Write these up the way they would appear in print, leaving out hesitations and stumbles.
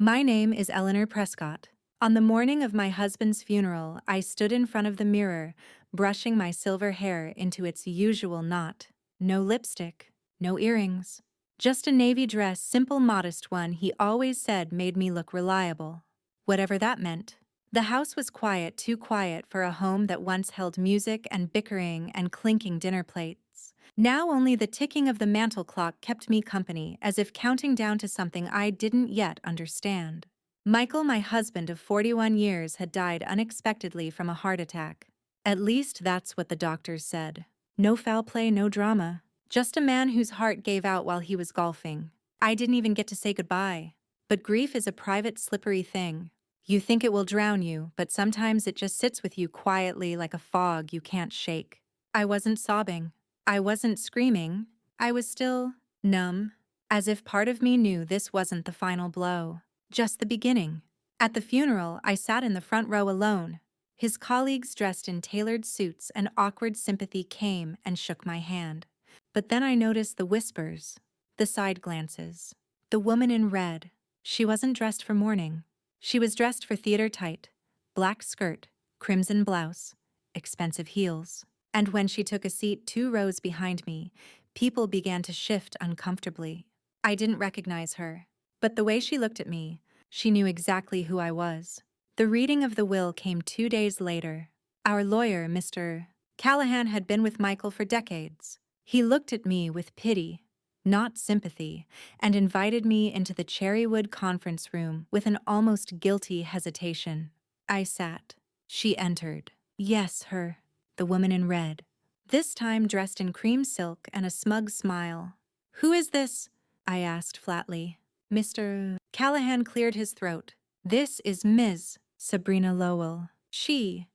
My name is Eleanor Prescott. On the morning of my husband's funeral, I stood in front of the mirror, brushing my silver hair into its usual knot. No lipstick, no earrings. Just a navy dress, simple, modest one he always said made me look reliable. Whatever that meant. The house was quiet, too quiet for a home that once held music and bickering and clinking dinner plates. Now only the ticking of the mantel clock kept me company, as if counting down to something I didn't yet understand. Michael, my husband of 41 years, had died unexpectedly from a heart attack. At least that's what the doctors said. No foul play, no drama. Just a man whose heart gave out while he was golfing. I didn't even get to say goodbye. But grief is a private, slippery thing. You think it will drown you, but sometimes it just sits with you quietly like a fog you can't shake. I wasn't sobbing. I wasn't screaming. I was still numb, as if part of me knew this wasn't the final blow, just the beginning. At the funeral, I sat in the front row alone. His colleagues dressed in tailored suits and awkward sympathy came and shook my hand. But then I noticed the whispers, the side glances. The woman in red. She wasn't dressed for mourning. She was dressed for theater tight, black skirt, crimson blouse, expensive heels. And when she took a seat 2 rows behind me, people began to shift uncomfortably. I didn't recognize her, but the way she looked at me, she knew exactly who I was. The reading of the will came 2 days later. Our lawyer, Mr. Callahan, had been with Michael for decades. He looked at me with pity, not sympathy, and invited me into the Cherrywood conference room with an almost guilty hesitation. I sat. She entered. Yes, her. The woman in red. This time dressed in cream silk and a smug smile. "Who is this?" I asked flatly. Mr. Callahan cleared his throat. "This is Ms. Sabrina Lowell. She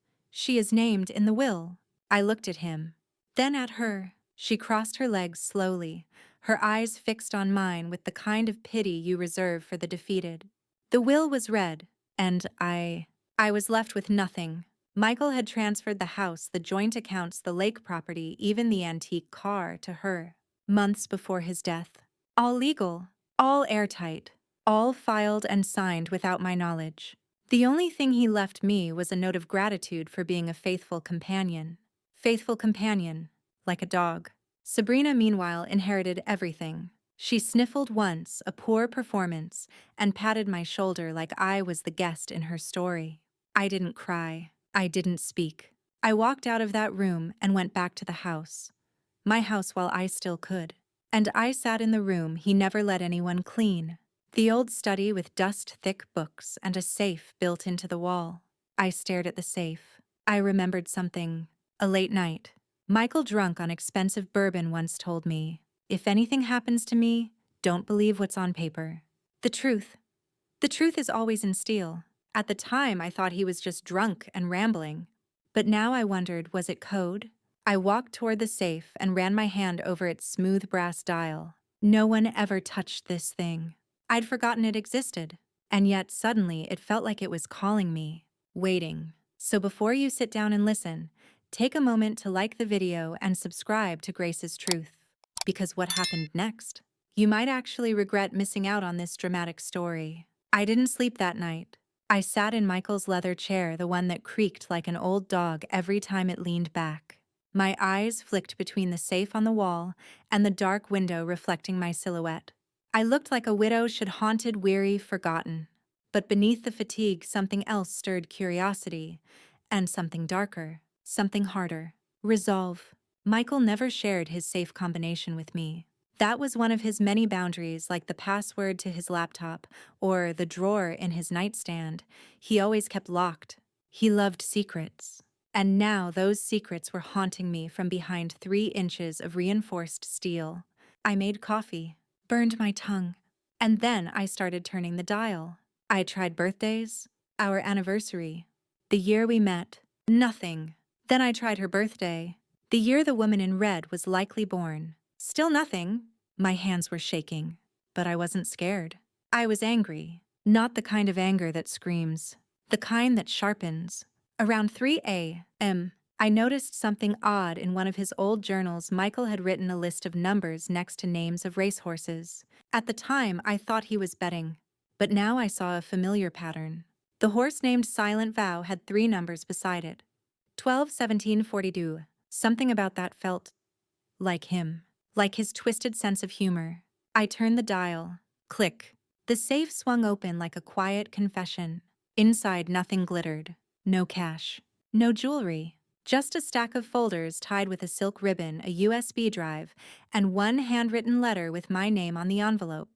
is named in the will." I looked at him, then at her. She crossed her legs slowly, her eyes fixed on mine with the kind of pity you reserve for the defeated. The will was read, and I was left with nothing. Michael had transferred the house, the joint accounts, the lake property, even the antique car to her, months before his death. All legal, all airtight, all filed and signed without my knowledge. The only thing he left me was a note of gratitude for being a faithful companion. Faithful companion, like a dog. Sabrina, meanwhile, inherited everything. She sniffled once, a poor performance, and patted my shoulder like I was the guest in her story. I didn't cry. I didn't speak. I walked out of that room and went back to the house. My house while I still could. And I sat in the room he never let anyone clean. The old study with dust-thick books and a safe built into the wall. I stared at the safe. I remembered something. A late night. Michael, drunk on expensive bourbon, once told me, "If anything happens to me, don't believe what's on paper. The truth. The truth is always in steel." At the time, I thought he was just drunk and rambling. But now I wondered, was it code? I walked toward the safe and ran my hand over its smooth brass dial. No one ever touched this thing. I'd forgotten it existed. And yet, suddenly, it felt like it was calling me, waiting. So before you sit down and listen, take a moment to like the video and subscribe to Grace's Truth. Because what happened next? You might actually regret missing out on this dramatic story. I didn't sleep that night. I sat in Michael's leather chair, the one that creaked like an old dog every time it leaned back. My eyes flicked between the safe on the wall and the dark window reflecting my silhouette. I looked like a widow should, haunted, weary, forgotten. But beneath the fatigue, something else stirred curiosity, and something darker, something harder. Resolve. Michael never shared his safe combination with me. That was one of his many boundaries, like the password to his laptop or the drawer in his nightstand. He always kept locked. He loved secrets. And now those secrets were haunting me from behind 3 inches of reinforced steel. I made coffee, burned my tongue, and then I started turning the dial. I tried birthdays, our anniversary, the year we met. Nothing. Then I tried her birthday, the year the woman in red was likely born. Still nothing. My hands were shaking, but I wasn't scared. I was angry. Not the kind of anger that screams, the kind that sharpens. Around 3 a.m., I noticed something odd in one of his old journals. Michael had written a list of numbers next to names of racehorses. At the time, I thought he was betting. But now I saw a familiar pattern. The horse named Silent Vow had 3 numbers beside it. 12, 17, 42. Something about that felt like him, like his twisted sense of humor. I turned the dial. Click. The safe swung open like a quiet confession. Inside, nothing glittered. No cash. No jewelry. Just a stack of folders tied with a silk ribbon, a USB drive, and one handwritten letter with my name on the envelope.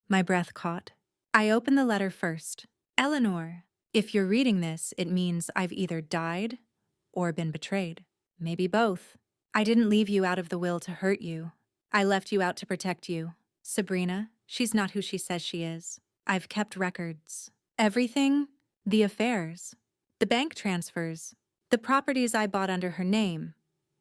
My breath caught. I opened the letter first. Eleanor, if you're reading this, it means I've either died or been betrayed. Maybe both. I didn't leave you out of the will to hurt you. I left you out to protect you. Sabrina, she's not who she says she is. I've kept records. Everything, the affairs, the bank transfers, the properties I bought under her name.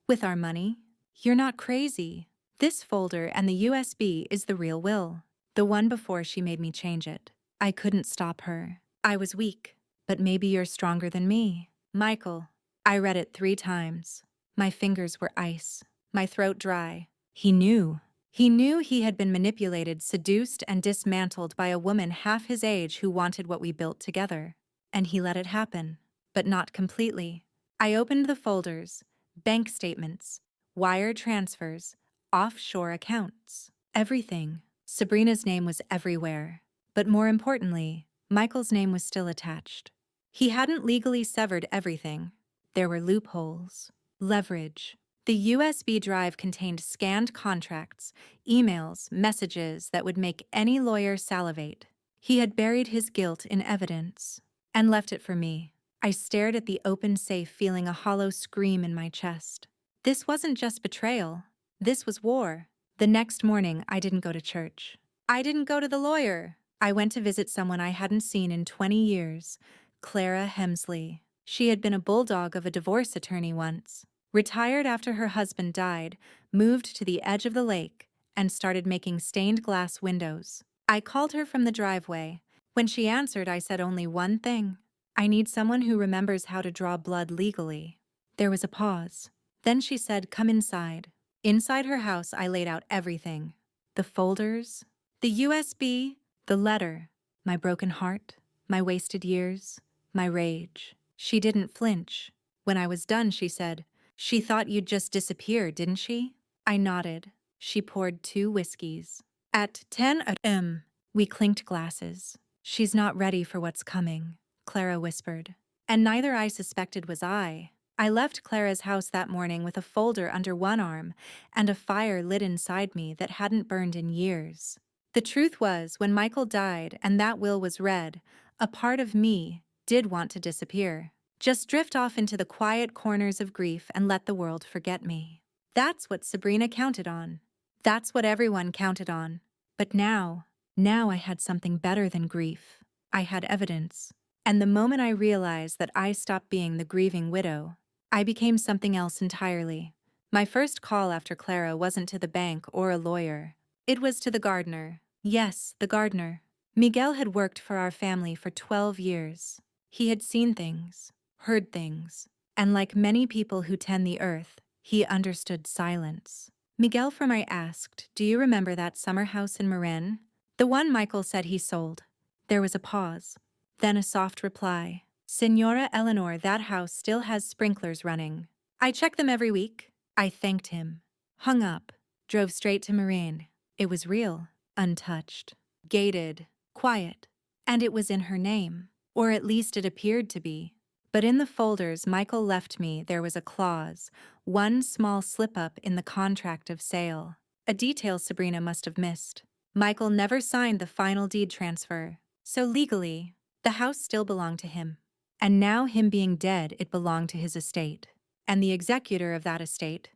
With our money. You're not crazy. This folder and the USB is the real will. The one before she made me change it. I couldn't stop her. I was weak. But maybe you're stronger than me. Michael. I read it 3 times. My fingers were ice. My throat dry. He knew. He knew he had been manipulated, seduced, and dismantled by a woman half his age who wanted what we built together. And he let it happen. But not completely. I opened the folders. Bank statements. Wire transfers. Offshore accounts. Everything. Sabrina's name was everywhere. But more importantly, Michael's name was still attached. He hadn't legally severed everything. There were loopholes. Leverage. The USB drive contained scanned contracts, emails, messages that would make any lawyer salivate. He had buried his guilt in evidence and left it for me. I stared at the open safe, feeling a hollow scream in my chest. This wasn't just betrayal. This was war. The next morning, I didn't go to church. I didn't go to the lawyer. I went to visit someone I hadn't seen in 20 years, Clara Hemsley. She had been a bulldog of a divorce attorney once, retired after her husband died, moved to the edge of the lake, and started making stained glass windows. I called her from the driveway. When she answered, I said only one thing. I need someone who remembers how to draw blood legally. There was a pause. Then she said, come inside. Inside her house, I laid out everything. The folders, the USB, the letter, my broken heart, my wasted years, my rage. She didn't flinch. When I was done, she said, she thought you'd just disappear, didn't she? I nodded. She poured 2 whiskeys. At 10 a.m., we clinked glasses. She's not ready for what's coming, Clara whispered. And neither I suspected was I. I left Clara's house that morning with a folder under one arm and a fire lit inside me that hadn't burned in years. The truth was, when Michael died and that will was read, a part of me did want to disappear. Just drift off into the quiet corners of grief and let the world forget me. That's what Sabrina counted on. That's what everyone counted on. But now I had something better than grief. I had evidence. And the moment I realized that I stopped being the grieving widow, I became something else entirely. My first call after Clara wasn't to the bank or a lawyer. It was to the gardener. Yes, the gardener. Miguel had worked for our family for 12 years. He had seen things, heard things, and like many people who tend the earth, he understood silence. Miguel, from I asked, do you remember that summer house in Marin? The one Michael said he sold. There was a pause. Then a soft reply. Senora Eleanor, that house still has sprinklers running. I check them every week. I thanked him. Hung up. Drove straight to Marin. It was real. Untouched. Gated. Quiet. And it was in her name. Or at least it appeared to be. But in the folders Michael left me, there was a clause, one small slip-up in the contract of sale. A detail Sabrina must have missed. Michael never signed the final deed transfer. So legally, the house still belonged to him. And now, him being dead, it belonged to his estate. And the executor of that estate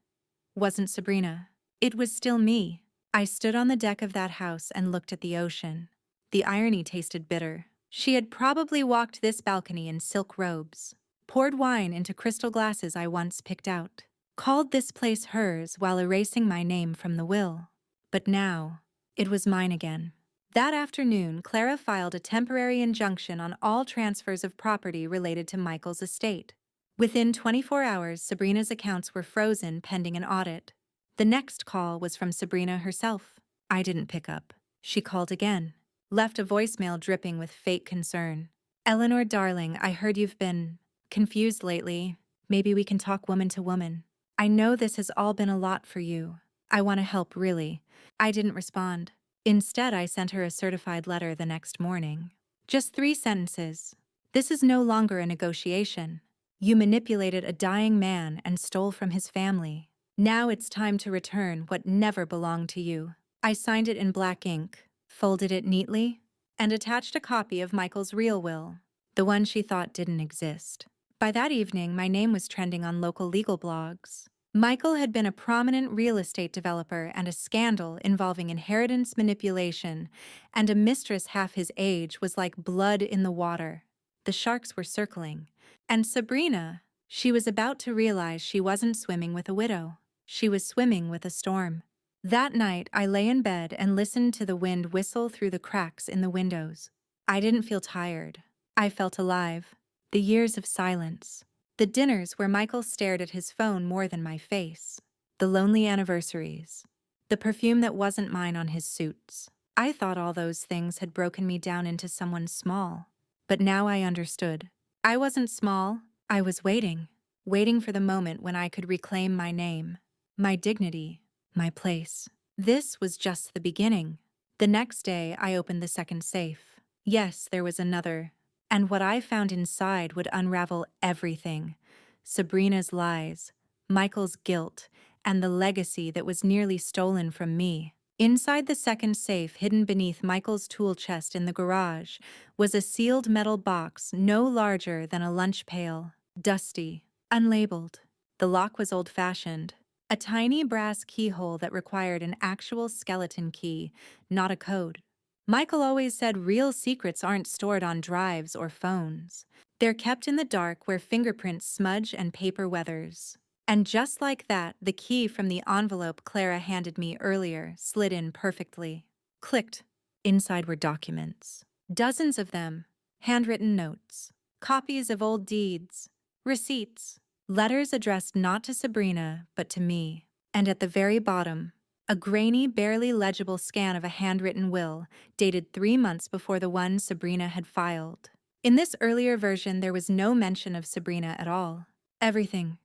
wasn't Sabrina. It was still me. I stood on the deck of that house and looked at the ocean. The irony tasted bitter. She had probably walked this balcony in silk robes, poured wine into crystal glasses I once picked out, called this place hers while erasing my name from the will. But now, it was mine again. That afternoon, Clara filed a temporary injunction on all transfers of property related to Michael's estate. Within 24 hours, Sabrina's accounts were frozen pending an audit. The next call was from Sabrina herself. I didn't pick up. She called again. left a voicemail dripping with fake concern. Eleanor, darling, I heard you've been confused lately. Maybe we can talk woman to woman. I know this has all been a lot for you. I want to help, really. I didn't respond. Instead, I sent her a certified letter the next morning. Just 3 sentences. This is no longer a negotiation. You manipulated a dying man and stole from his family. Now it's time to return what never belonged to you. I signed it in black ink, folded it neatly, and attached a copy of Michael's real will, the one she thought didn't exist. By that evening, my name was trending on local legal blogs. Michael had been a prominent real estate developer, and a scandal involving inheritance manipulation and a mistress half his age was like blood in the water. The sharks were circling. And Sabrina, she was about to realize she wasn't swimming with a widow. She was swimming with a storm. That night, I lay in bed and listened to the wind whistle through the cracks in the windows. I didn't feel tired. I felt alive. The years of silence. The dinners where Michael stared at his phone more than my face. The lonely anniversaries. The perfume that wasn't mine on his suits. I thought all those things had broken me down into someone small. But now I understood. I wasn't small. I was waiting. Waiting for the moment when I could reclaim my name, my dignity, my place. This was just the beginning. The next day, I opened the second safe. Yes, there was another. And what I found inside would unravel everything. Sabrina's lies, Michael's guilt, and the legacy that was nearly stolen from me. Inside the second safe, hidden beneath Michael's tool chest in the garage, was a sealed metal box no larger than a lunch pail, dusty, unlabeled. The lock was old-fashioned, a tiny brass keyhole that required an actual skeleton key, not a code. Michael always said real secrets aren't stored on drives or phones. They're kept in the dark where fingerprints smudge and paper weathers. And just like that, the key from the envelope Clara handed me earlier slid in perfectly. Clicked. Inside were documents. Dozens of them. Handwritten notes. Copies of old deeds. Receipts. Letters addressed not to Sabrina, but to me. And at the very bottom, a grainy, barely legible scan of a handwritten will, dated 3 months before the one Sabrina had filed. In this earlier version, there was no mention of Sabrina at all. Everything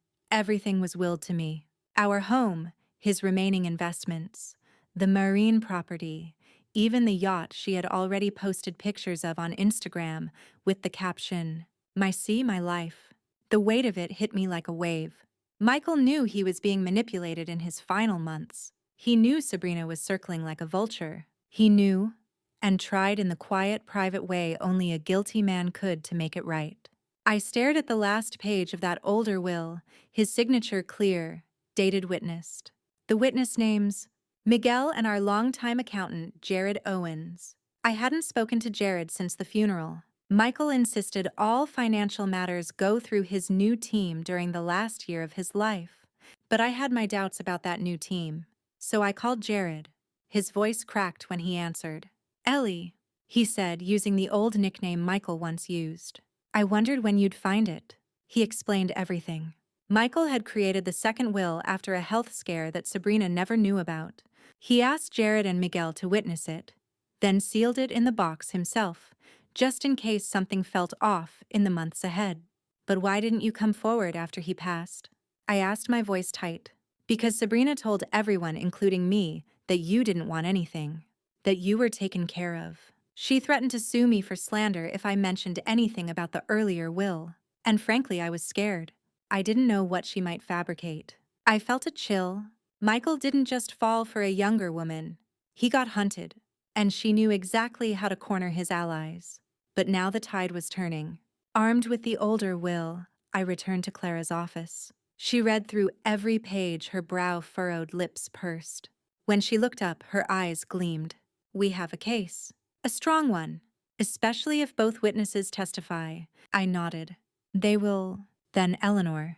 was willed to me. Our home, his remaining investments, the marine property, even the yacht she had already posted pictures of on Instagram with the caption, "My sea, my life." The weight of it hit me like a wave. Michael knew he was being manipulated in his final months. He knew Sabrina was circling like a vulture. He knew, and tried in the quiet, private way only a guilty man could to make it right. I stared at the last page of that older will, his signature clear, dated witnessed. The witness names, Miguel and our longtime accountant, Jared Owens. I hadn't spoken to Jared since the funeral. Michael insisted all financial matters go through his new team during the last year of his life. But I had my doubts about that new team. So I called Jared. His voice cracked when he answered. "Ellie," he said, using the old nickname Michael once used. "I wondered when you'd find it." He explained everything. Michael had created the second will after a health scare that Sabrina never knew about. He asked Jared and Miguel to witness it, then sealed it in the box himself, just in case something felt off in the months ahead. "But why didn't you come forward after he passed?" I asked, my voice tight. "Because Sabrina told everyone, including me, that you didn't want anything, that you were taken care of. She threatened to sue me for slander if I mentioned anything about the earlier will. And frankly, I was scared. I didn't know what she might fabricate." I felt a chill. Michael didn't just fall for a younger woman. He got hunted, and she knew exactly how to corner his allies. But now the tide was turning. Armed with the older will, I returned to Clara's office. She read through every page, her brow furrowed, lips pursed. When she looked up, her eyes gleamed. "We have a case. A strong one, especially if both witnesses testify." I nodded. "They will." Then Eleanor.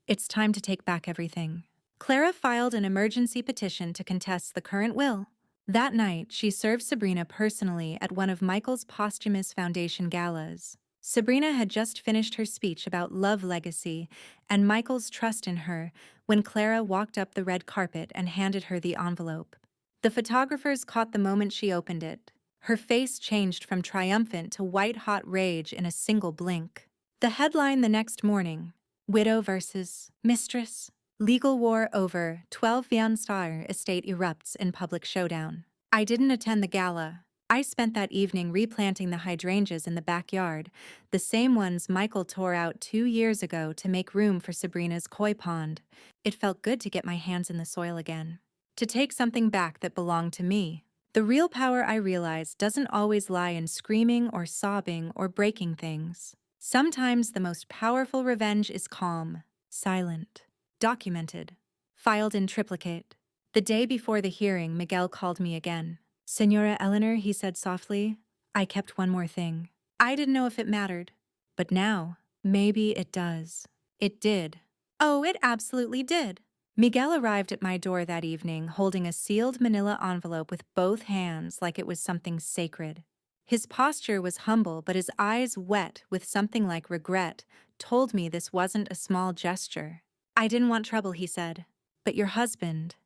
"It's time to take back everything." Clara filed an emergency petition to contest the current will. That night, she served Sabrina personally at one of Michael's posthumous foundation galas. Sabrina had just finished her speech about love legacy and Michael's trust in her when Clara walked up the red carpet and handed her the envelope. The photographers caught the moment she opened it. Her face changed from triumphant to white-hot rage in a single blink. The headline the next morning: Widow versus Mistress. Legal war over 12 Vianstire estate erupts in public showdown. I didn't attend the gala. I spent that evening replanting the hydrangeas in the backyard, the same ones Michael tore out 2 years ago to make room for Sabrina's koi pond. It felt good to get my hands in the soil again, to take something back that belonged to me. The real power, I realize, doesn't always lie in screaming or sobbing or breaking things. Sometimes the most powerful revenge is calm, silent, documented, filed in triplicate. The day before the hearing, Miguel called me again. "Senora Eleanor," he said softly, "I kept one more thing. I didn't know if it mattered, but now, maybe it does." It did. Oh, it absolutely did. Miguel arrived at my door that evening holding a sealed manila envelope with both hands like it was something sacred. His posture was humble, but his eyes, wet with something like regret, told me this wasn't a small gesture. "I didn't want trouble," he said, "but your husband,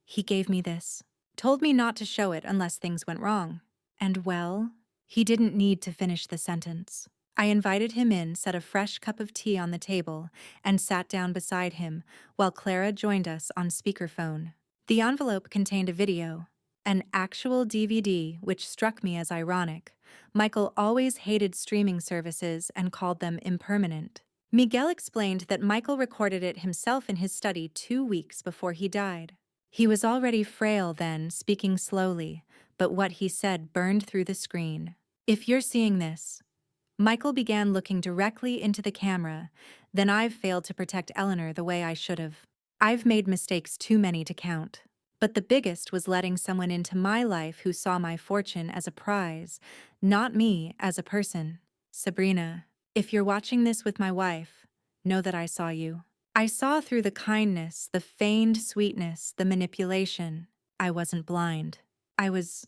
he gave me this. Told me not to show it unless things went wrong. And well," he didn't need to finish the sentence. I invited him in, set a fresh cup of tea on the table, and sat down beside him while Clara joined us on speakerphone. The envelope contained a video, an actual DVD, which struck me as ironic. Michael always hated streaming services and called them impermanent. Miguel explained that Michael recorded it himself in his study 2 weeks before he died. He was already frail then, speaking slowly, but what he said burned through the screen. "If you're seeing this," Michael began, looking directly into the camera, "then I've failed to protect Eleanor the way I should have. I've made mistakes too many to count. But the biggest was letting someone into my life who saw my fortune as a prize, not me as a person. Sabrina, if you're watching this with my wife, know that I saw you. I saw through the kindness, the feigned sweetness, the manipulation. I wasn't blind. I was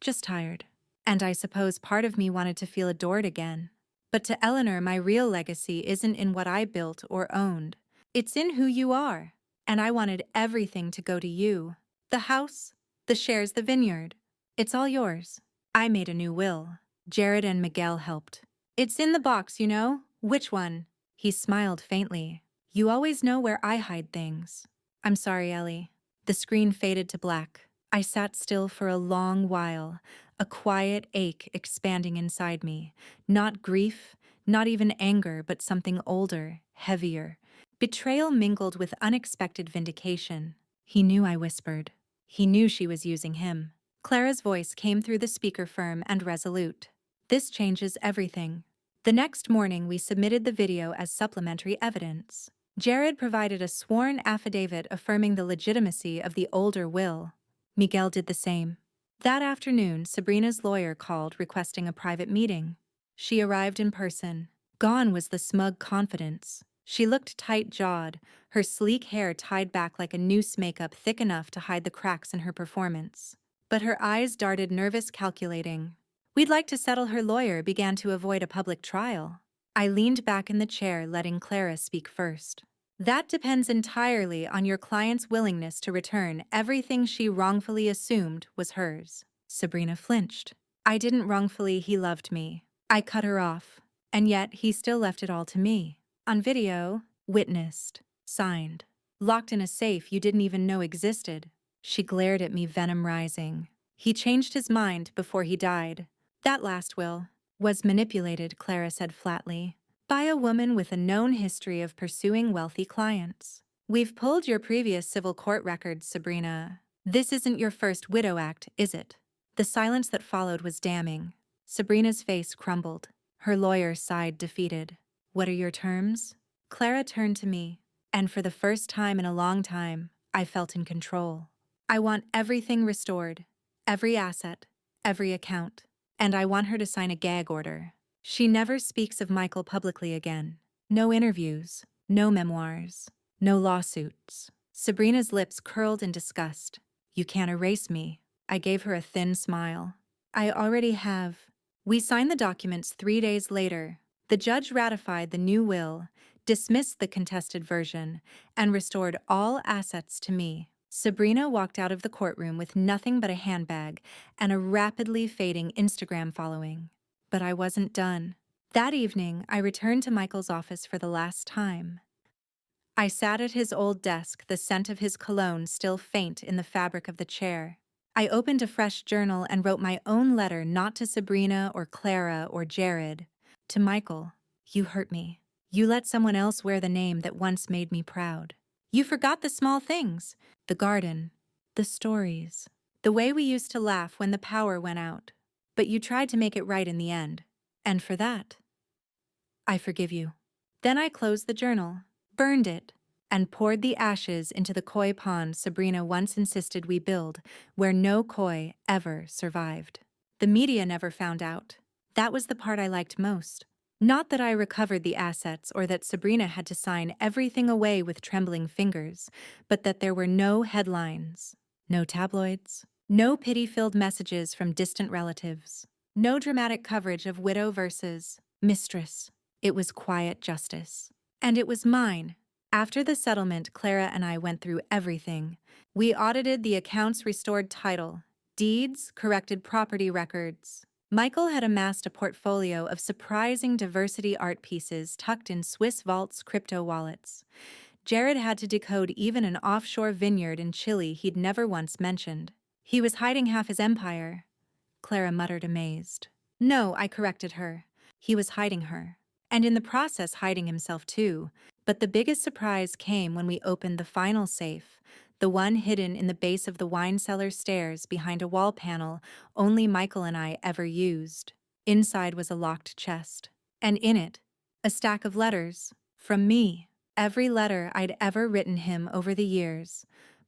just tired. And I suppose part of me wanted to feel adored again. But to Eleanor, my real legacy isn't in what I built or owned. It's in who you are. And I wanted everything to go to you. The house, the shares, the vineyard. It's all yours." I made a new will. Jared and Miguel helped. "It's in the box, you know." "Which one?" He smiled faintly. "You always know where I hide things." "I'm sorry, Ellie." The screen faded to black. I sat still for a long while, a quiet ache expanding inside me. Not grief, not even anger, but something older, heavier. Betrayal mingled with unexpected vindication. He knew, I whispered. He knew she was using him. Clara's voice came through the speaker, firm and resolute. "This changes everything." The next morning, we submitted the video as supplementary evidence. Jared provided a sworn affidavit affirming the legitimacy of the older will. Miguel did the same. That afternoon, Sabrina's lawyer called requesting a private meeting. She arrived in person. Gone was the smug confidence. She looked tight-jawed, her sleek hair tied back like a noose makeup thick enough to hide the cracks in her performance. But her eyes darted, nervous, calculating. "We'd like to settle," her lawyer began, "to avoid a public trial." I leaned back in the chair, letting Clara speak first. "That depends entirely on your client's willingness to return everything she wrongfully assumed was hers." Sabrina flinched. "I didn't wrongfully, he loved me." I cut her off. "And yet he still left it all to me. On video, witnessed, signed, locked in a safe you didn't even know existed." She glared at me, venom rising. "He changed his mind before he died." "That last will was manipulated," Clara said flatly, "by a woman with a known history of pursuing wealthy clients. We've pulled your previous civil court records, Sabrina. This isn't your first widow act, is it?" The silence that followed was damning. Sabrina's face crumbled. Her lawyer sighed, defeated. "What are your terms?" Clara turned to me, and for the first time in a long time, I felt in control. "I want everything restored, every asset, every account, and I want her to sign a gag order. She never speaks of Michael publicly again. No interviews, no memoirs, no lawsuits." Sabrina's lips curled in disgust. "You can't erase me." I gave her a thin smile. "I already have." We signed the documents 3 days later. The judge ratified the new will, dismissed the contested version, and restored all assets to me. Sabrina walked out of the courtroom with nothing but a handbag and a rapidly fading Instagram following. But I wasn't done. That evening, I returned to Michael's office for the last time. I sat at his old desk, the scent of his cologne still faint in the fabric of the chair. I opened a fresh journal and wrote my own letter, not to Sabrina or Clara or Jared. To Michael. You hurt me. You let someone else wear the name that once made me proud. You forgot the small things. The garden. The stories. The way we used to laugh when the power went out. But you tried to make it right in the end. And for that, I forgive you. Then I closed the journal, burned it, and poured the ashes into the koi pond Sabrina once insisted we build, where no koi ever survived. The media never found out. That was the part I liked most. Not that I recovered the assets or that Sabrina had to sign everything away with trembling fingers, but that there were no headlines, no tabloids, no pity-filled messages from distant relatives, no dramatic coverage of widow versus mistress. It was quiet justice. And it was mine. After the settlement, Clara and I went through everything. We audited the accounts, restored title, deeds, corrected property records. Michael had amassed a portfolio of surprising diversity art pieces tucked in Swiss vaults crypto wallets. Jared had to decode even an offshore vineyard in Chile he'd never once mentioned. He was hiding half his empire. Clara muttered, amazed. No, I corrected her. He was hiding her. And in the process hiding himself too. But the biggest surprise came when we opened the final safe, the one hidden in the base of the wine cellar stairs behind a wall panel only Michael and I ever used. Inside was a locked chest. And in it, a stack of letters. From me. Every letter I'd ever written him over the years.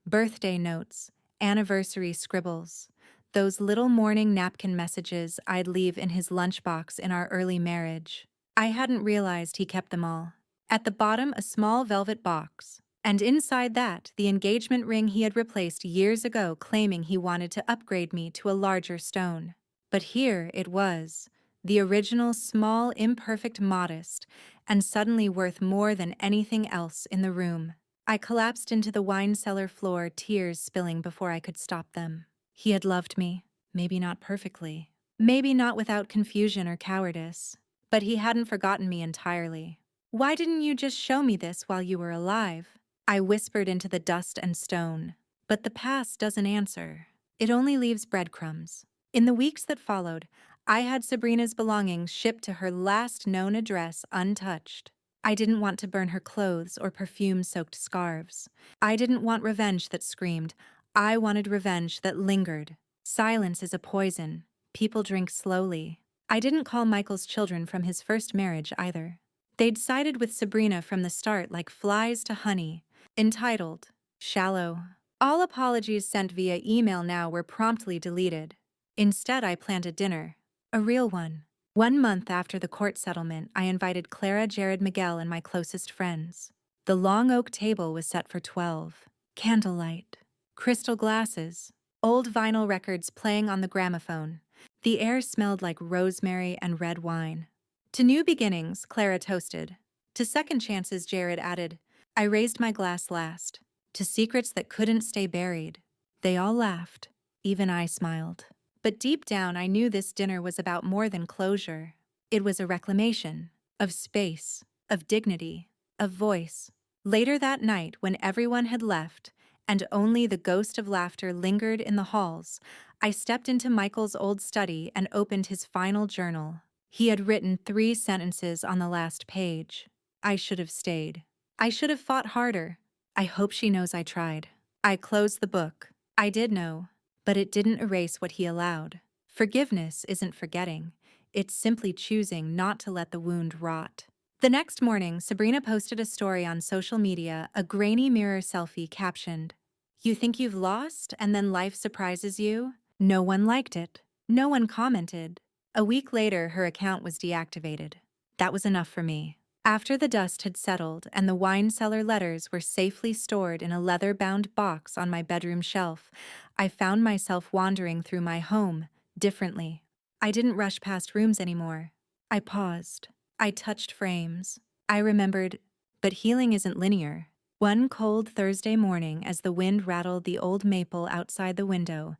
Birthday notes, anniversary scribbles. Those little morning napkin messages I'd leave in his lunchbox in our early marriage. I hadn't realized he kept them all. At the bottom, a small velvet box. And inside that, the engagement ring he had replaced years ago, claiming he wanted to upgrade me to a larger stone. But here it was, the original, small, imperfect, modest, and suddenly worth more than anything else in the room. I collapsed into the wine cellar floor, tears spilling before I could stop them. He had loved me, maybe not perfectly, maybe not without confusion or cowardice. But he hadn't forgotten me entirely. Why didn't you just show me this while you were alive? I whispered into the dust and stone. But the past doesn't answer. It only leaves breadcrumbs. In the weeks that followed, I had Sabrina's belongings shipped to her last known address untouched. I didn't want to burn her clothes or perfume-soaked scarves. I didn't want revenge that screamed. I wanted revenge that lingered. Silence is a poison. People drink slowly. I didn't call Michael's children from his first marriage either. They'd sided with Sabrina from the start like flies to honey. Entitled, shallow. All apologies sent via email now were promptly deleted. Instead, I planned a dinner. A real one. 1 month after the court settlement, I invited Clara, Jared, Miguel, and my closest friends. The long oak table was set for 12. Candlelight. Crystal glasses. Old vinyl records playing on the gramophone. The air smelled like rosemary and red wine. To new beginnings, Clara toasted. To second chances, Jared added. I raised my glass last. To secrets that couldn't stay buried. They all laughed. Even I smiled. But deep down, I knew this dinner was about more than closure. It was a reclamation. Of space. Of dignity. Of voice. Later that night, when everyone had left, and only the ghost of laughter lingered in the halls, I stepped into Michael's old study and opened his final journal. He had written 3 sentences on the last page. I should have stayed. I should have fought harder. I hope she knows I tried. I closed the book. I did know, but it didn't erase what he allowed. Forgiveness isn't forgetting. It's simply choosing not to let the wound rot. The next morning, Sabrina posted a story on social media, a grainy mirror selfie captioned, "You think you've lost, and then life surprises you?" No one liked it. No one commented. A week later, her account was deactivated. That was enough for me. After the dust had settled and the wine cellar letters were safely stored in a leather-bound box on my bedroom shelf, I found myself wandering through my home differently. I didn't rush past rooms anymore. I paused. I touched frames. I remembered, but healing isn't linear. One cold Thursday morning, as the wind rattled the old maple outside the window,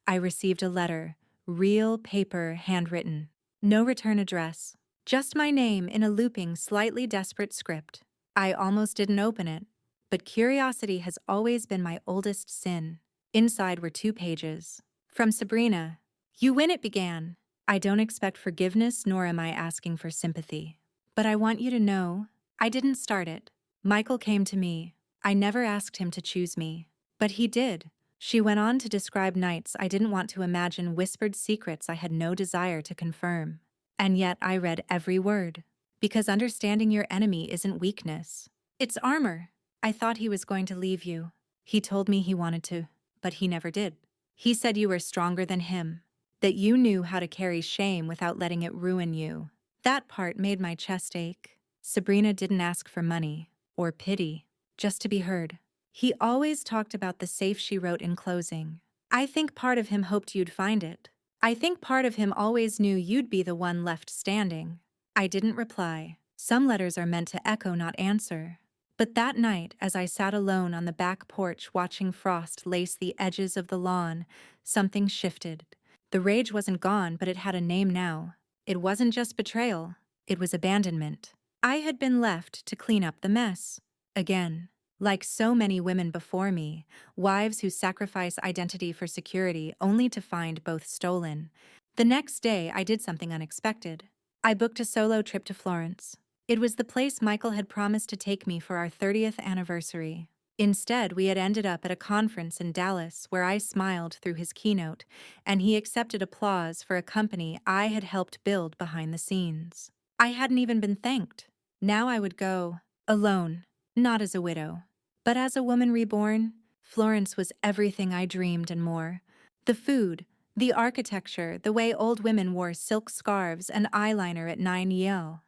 I received a letter, real paper, handwritten. No return address. Just my name in a looping, slightly desperate script. I almost didn't open it, but curiosity has always been my oldest sin. Inside were 2 pages. From Sabrina. You win, it began. I don't expect forgiveness, nor am I asking for sympathy. But I want you to know, I didn't start it. Michael came to me. I never asked him to choose me. But he did. She went on to describe nights I didn't want to imagine, whispered secrets I had no desire to confirm. And yet I read every word. Because understanding your enemy isn't weakness. It's armor. I thought he was going to leave you. He told me he wanted to, but he never did. He said you were stronger than him, that you knew how to carry shame without letting it ruin you. That part made my chest ache. Sabrina didn't ask for money or pity, just to be heard. He always talked about the safe she wrote in closing. I think part of him hoped you'd find it. I think part of him always knew you'd be the one left standing. I didn't reply. Some letters are meant to echo, not answer. But that night, as I sat alone on the back porch watching frost lace the edges of the lawn, something shifted. The rage wasn't gone, but it had a name now. It wasn't just betrayal, it was abandonment. I had been left to clean up the mess. Again. Like so many women before me, wives who sacrifice identity for security only to find both stolen. The next day, I did something unexpected. I booked a solo trip to Florence. It was the place Michael had promised to take me for our 30th anniversary. Instead, we had ended up at a conference in Dallas where I smiled through his keynote, and he accepted applause for a company I had helped build behind the scenes. I hadn't even been thanked. Now I would go, alone, not as a widow, but as a woman reborn. Florence was everything I dreamed and more. The food, the architecture, the way old women wore silk scarves and eyeliner at 9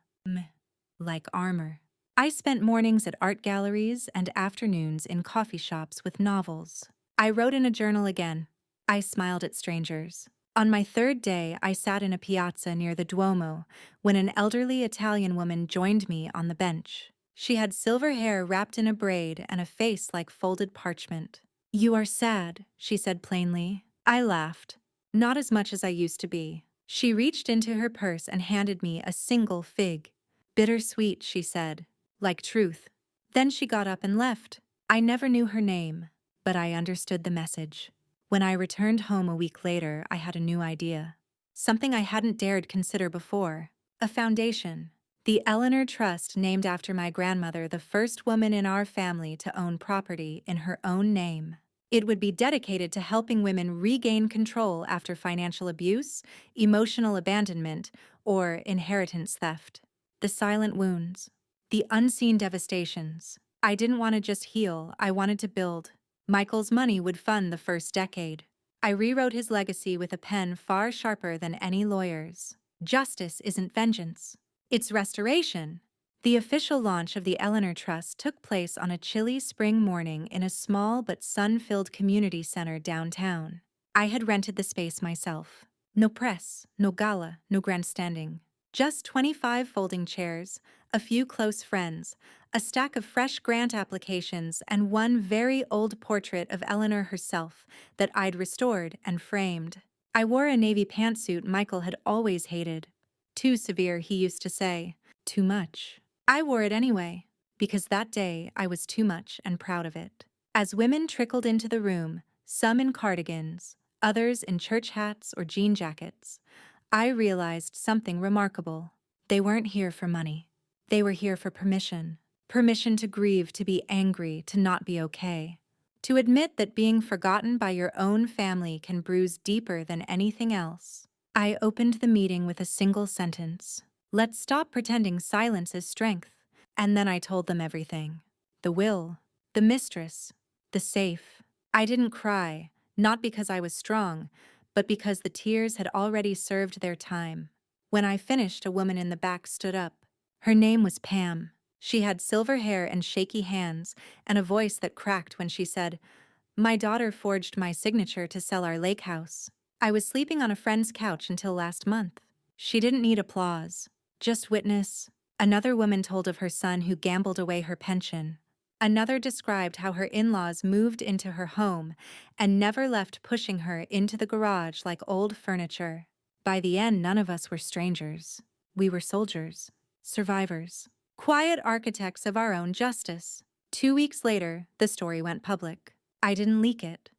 like armor. I spent mornings at art galleries and afternoons in coffee shops with novels. I wrote in a journal again. I smiled at strangers. On my third day, I sat in a piazza near the Duomo when an elderly Italian woman joined me on the bench. She had silver hair wrapped in a braid and a face like folded parchment. "You are sad," she said plainly. I laughed. "Not as much as I used to be." She reached into her purse and handed me a single fig. "Bittersweet," she said, "like truth." Then she got up and left. I never knew her name, but I understood the message. When I returned home a week later, I had a new idea. Something I hadn't dared consider before. A foundation. The Eleanor Trust, named after my grandmother, the first woman in our family to own property in her own name. It would be dedicated to helping women regain control after financial abuse, emotional abandonment, or inheritance theft. The silent wounds. The unseen devastations. I didn't want to just heal, I wanted to build. Michael's money would fund the first decade. I rewrote his legacy with a pen far sharper than any lawyer's. Justice isn't vengeance. It's restoration. The official launch of the Eleanor Trust took place on a chilly spring morning in a small but sun-filled community center downtown. I had rented the space myself. No press, no gala, no grandstanding. Just 25 folding chairs, a few close friends, a stack of fresh grant applications, and one very old portrait of Eleanor herself that I'd restored and framed. I wore a navy pantsuit Michael had always hated. Too severe, he used to say. Too much. I wore it anyway, because that day I was too much and proud of it. As women trickled into the room, some in cardigans, others in church hats or jean jackets, I realized something remarkable. They weren't here for money. They were here for permission. Permission to grieve, to be angry, to not be okay. To admit that being forgotten by your own family can bruise deeper than anything else. I opened the meeting with a single sentence. Let's stop pretending silence is strength. And then I told them everything. The will, the mistress, the safe. I didn't cry, not because I was strong, but because the tears had already served their time. When I finished, a woman in the back stood up. Her name was Pam. She had silver hair and shaky hands, and a voice that cracked when she said, "My daughter forged my signature to sell our lake house. I was sleeping on a friend's couch until last month." She didn't need applause, just witness. Another woman told of her son who gambled away her pension. Another described how her in-laws moved into her home and never left, pushing her into the garage like old furniture. By the end, none of us were strangers. We were soldiers, survivors, quiet architects of our own justice. 2 weeks later, the story went public. I didn't leak it.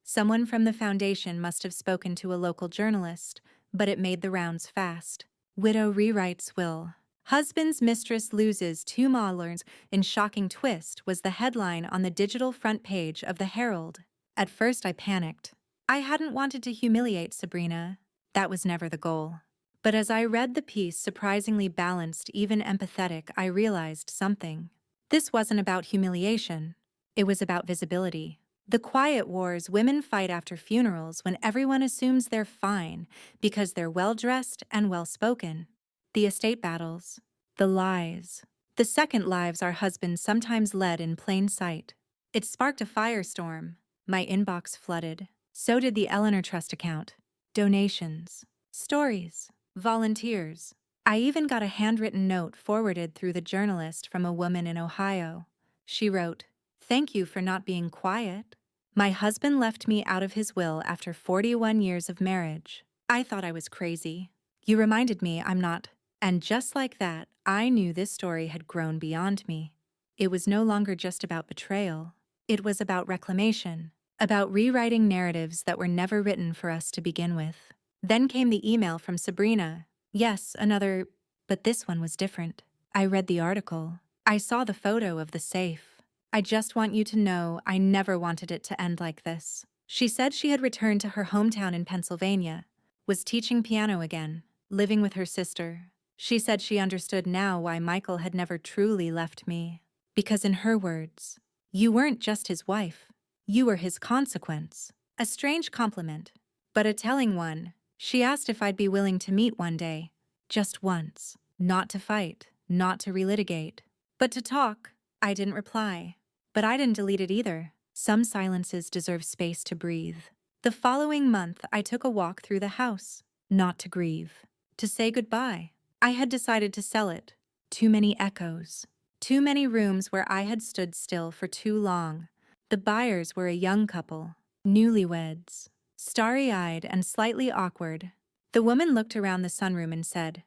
Someone from the foundation must have spoken to a local journalist, but it made the rounds fast. Widow rewrites will. Husband's mistress loses 2 molars in shocking twist was the headline on the digital front page of the Herald. At first I panicked. I hadn't wanted to humiliate Sabrina. That was never the goal. But as I read the piece, surprisingly balanced, even empathetic, I realized something. This wasn't about humiliation. It was about visibility. The quiet wars women fight after funerals when everyone assumes they're fine because they're well-dressed and well-spoken. The estate battles. The lies. The second lives our husbands sometimes led in plain sight. It sparked a firestorm. My inbox flooded. So did the Eleanor Trust account. Donations. Stories. Volunteers. I even got a handwritten note forwarded through the journalist from a woman in Ohio. She wrote, "Thank you for not being quiet. My husband left me out of his will after 41 years of marriage. I thought I was crazy. You reminded me I'm not." And just like that, I knew this story had grown beyond me. It was no longer just about betrayal. It was about reclamation, about rewriting narratives that were never written for us to begin with. Then came the email from Sabrina. Yes, another, but this one was different. I read the article. I saw the photo of the safe. I just want you to know I never wanted it to end like this. She said she had returned to her hometown in Pennsylvania, was teaching piano again, living with her sister. She said she understood now why Michael had never truly left me. Because in her words, you weren't just his wife. You were his consequence. A strange compliment, but a telling one. She asked if I'd be willing to meet one day. Just once. Not to fight, not to relitigate, but to talk. I didn't reply. But I didn't delete it either. Some silences deserve space to breathe. The following month, I took a walk through the house. Not to grieve. To say goodbye. I had decided to sell it. Too many echoes. Too many rooms where I had stood still for too long. The buyers were a young couple, newlyweds, starry-eyed and slightly awkward. The woman looked around the sunroom and said,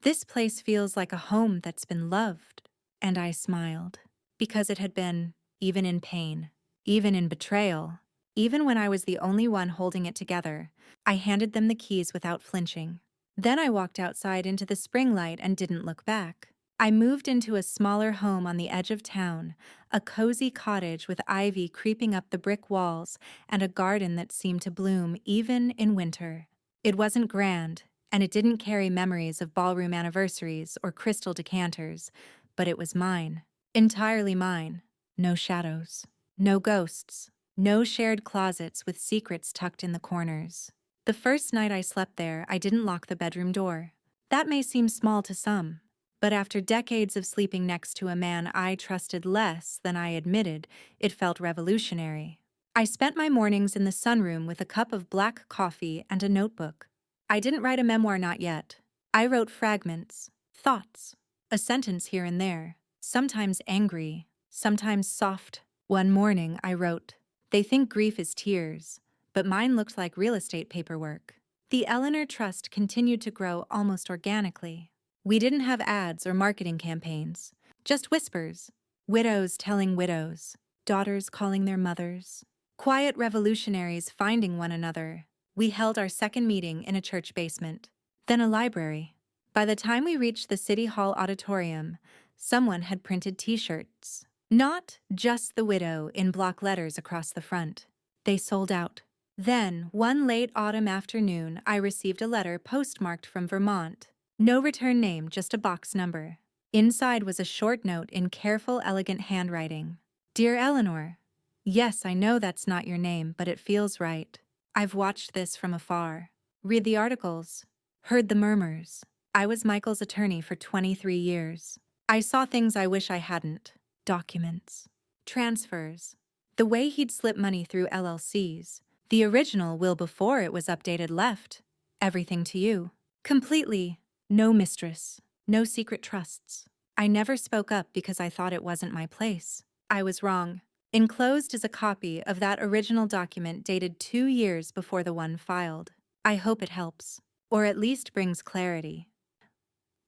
"This place feels like a home that's been loved." And I smiled, because it had been, even in pain, even in betrayal, even when I was the only one holding it together. I handed them the keys without flinching. Then I walked outside into the spring light and didn't look back. I moved into a smaller home on the edge of town, a cozy cottage with ivy creeping up the brick walls and a garden that seemed to bloom even in winter. It wasn't grand, and it didn't carry memories of ballroom anniversaries or crystal decanters, but it was mine, entirely mine. No shadows, no ghosts, no shared closets with secrets tucked in the corners. The first night I slept there, I didn't lock the bedroom door. That may seem small to some, but after decades of sleeping next to a man I trusted less than I admitted, it felt revolutionary. I spent my mornings in the sunroom with a cup of black coffee and a notebook. I didn't write a memoir, not yet. I wrote fragments, thoughts, a sentence here and there, sometimes angry, sometimes soft. One morning I wrote, "They think grief is tears, but mine looked like real estate paperwork." The Eleanor Trust continued to grow almost organically. We didn't have ads or marketing campaigns, just whispers. Widows telling widows, daughters calling their mothers, quiet revolutionaries finding one another. We held our second meeting in a church basement, then a library. By the time we reached the City Hall auditorium, someone had printed T-shirts. Not just the widow in block letters across the front. They sold out. Then, one late autumn afternoon, I received a letter postmarked from Vermont. No return name, just a box number. Inside was a short note in careful, elegant handwriting. "Dear Eleanor, yes, I know that's not your name, but it feels right. I've watched this from afar. Read the articles. Heard the murmurs. I was Michael's attorney for 23 years. I saw things I wish I hadn't. Documents. Transfers. The way he'd slip money through LLCs. The original will before it was updated left. Everything to you. Completely. No mistress. No secret trusts. I never spoke up because I thought it wasn't my place. I was wrong. Enclosed is a copy of that original document dated 2 years before the one filed. I hope it helps, or at least brings clarity.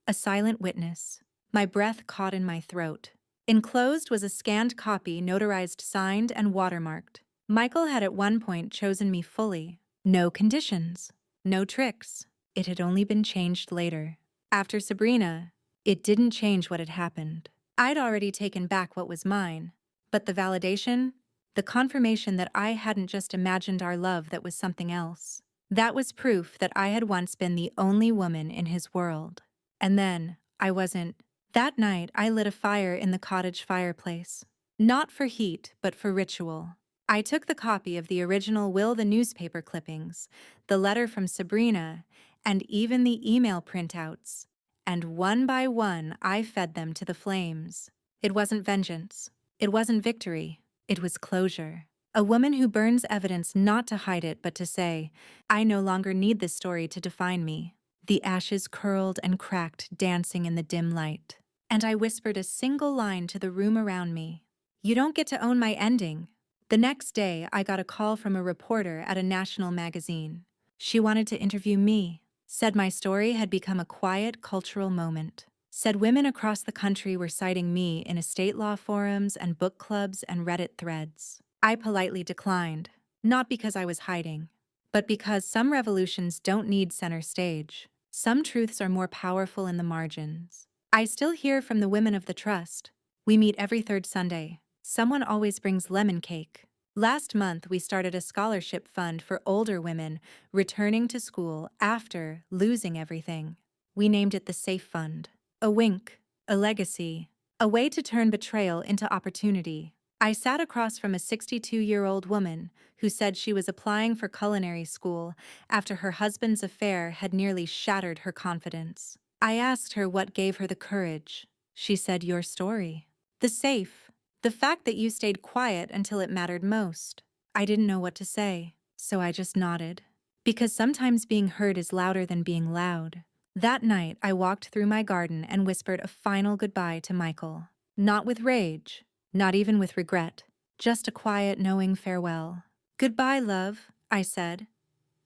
A silent witness. My breath caught in my throat. Enclosed was a scanned copy, notarized, signed, and watermarked. Michael had at one point chosen me fully. No conditions. No tricks. It had only been changed later. After Sabrina, it didn't change what had happened. I'd already taken back what was mine. But the validation? The confirmation that I hadn't just imagined our love that was something else. That was proof that I had once been the only woman in his world. And then, I wasn't. That night, I lit a fire in the cottage fireplace. Not for heat, but for ritual. I took the copy of the original will, the newspaper clippings, the letter from Sabrina, and even the email printouts, and one by one I fed them to the flames. It wasn't vengeance. It wasn't victory. It was closure. A woman who burns evidence not to hide it but to say, I no longer need this story to define me. The ashes curled and cracked, dancing in the dim light. And I whispered a single line to the room around me. You don't get to own my ending. The next day, I got a call from a reporter at a national magazine. She wanted to interview me, said my story had become a quiet cultural moment, said women across the country were citing me in estate law forums and book clubs and Reddit threads. I politely declined, not because I was hiding, but because some revolutions don't need center stage. Some truths are more powerful in the margins. I still hear from the women of the trust. We meet every third Sunday. Someone always brings lemon cake. Last month, we started a scholarship fund for older women returning to school after losing everything. We named it the Safe Fund. A wink, a legacy, a way to turn betrayal into opportunity. I sat across from a 62-year-old woman who said she was applying for culinary school after her husband's affair had nearly shattered her confidence. I asked her what gave her the courage. She said, your story. The safe. The fact that you stayed quiet until it mattered most. I didn't know what to say, so I just nodded. Because sometimes being heard is louder than being loud. That night, I walked through my garden and whispered a final goodbye to Michael. Not with rage. Not even with regret, just a quiet, knowing farewell. Goodbye, love, I said.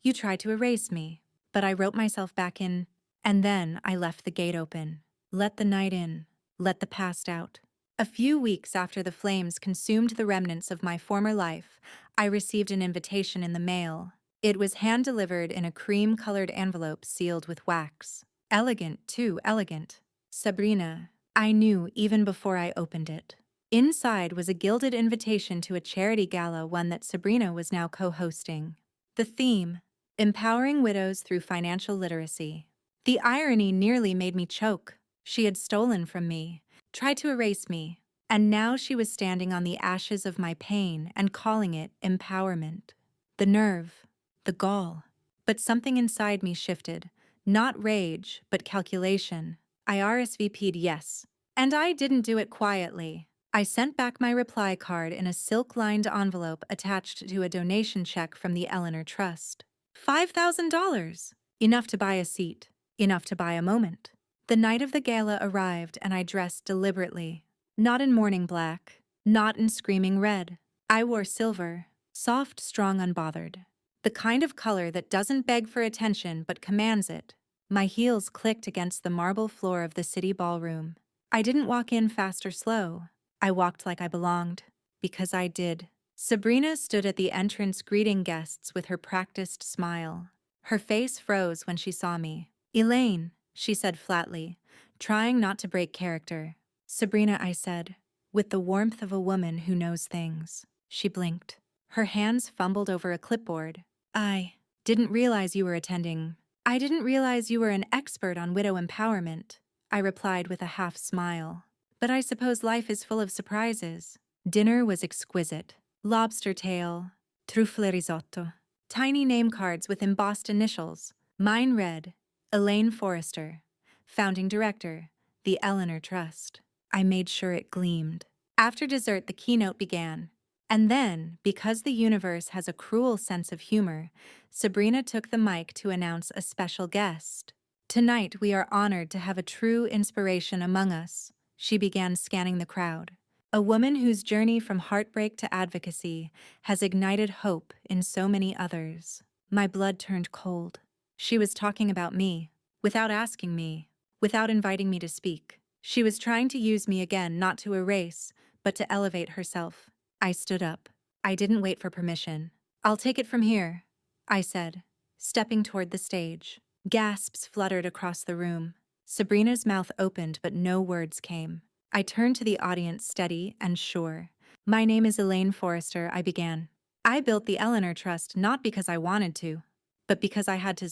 You tried to erase me, but I wrote myself back in, and then I left the gate open. Let the night in, let the past out. A few weeks after the flames consumed the remnants of my former life, I received an invitation in the mail. It was hand-delivered in a cream-colored envelope sealed with wax. Elegant, too elegant. Sabrina, I knew even before I opened it. Inside was a gilded invitation to a charity gala, one that Sabrina was now co-hosting. The theme, empowering widows through financial literacy. The irony nearly made me choke. She had stolen from me, tried to erase me, and now she was standing on the ashes of my pain and calling it empowerment. The nerve, the gall. But something inside me shifted. Not rage, but calculation. I RSVP'd yes. And I didn't do it quietly. I sent back my reply card in a silk-lined envelope attached to a donation check from the Eleanor Trust. $5,000! Enough to buy a seat. Enough to buy a moment. The night of the gala arrived and I dressed deliberately. Not in morning black. Not in screaming red. I wore silver. Soft, strong, unbothered. The kind of color that doesn't beg for attention but commands it. My heels clicked against the marble floor of the city ballroom. I didn't walk in fast or slow. I walked like I belonged, because I did. Sabrina stood at the entrance greeting guests with her practiced smile. Her face froze when she saw me. Elaine, she said flatly, trying not to break character. Sabrina, I said, with the warmth of a woman who knows things. She blinked. Her hands fumbled over a clipboard. I didn't realize you were attending. I didn't realize you were an expert on widow empowerment, I replied with a half smile. But I suppose life is full of surprises. Dinner was exquisite. Lobster tail, truffle risotto, tiny name cards with embossed initials. Mine read, Elaine Forrester, Founding Director, the Eleanor Trust. I made sure it gleamed. After dessert, the keynote began. And then, because the universe has a cruel sense of humor, Sabrina took the mic to announce a special guest. Tonight, we are honored to have a true inspiration among us. She began scanning the crowd. A woman whose journey from heartbreak to advocacy has ignited hope in so many others. My blood turned cold. She was talking about me, without asking me, without inviting me to speak. She was trying to use me again, not to erase, but to elevate herself. I stood up. I didn't wait for permission. "I'll take it from here," I said, stepping toward the stage. Gasps fluttered across the room. Sabrina's mouth opened, but no words came. I turned to the audience, steady and sure. "My name is Elaine Forrester," I began. "I built the Eleanor Trust not because I wanted to, but because I had to,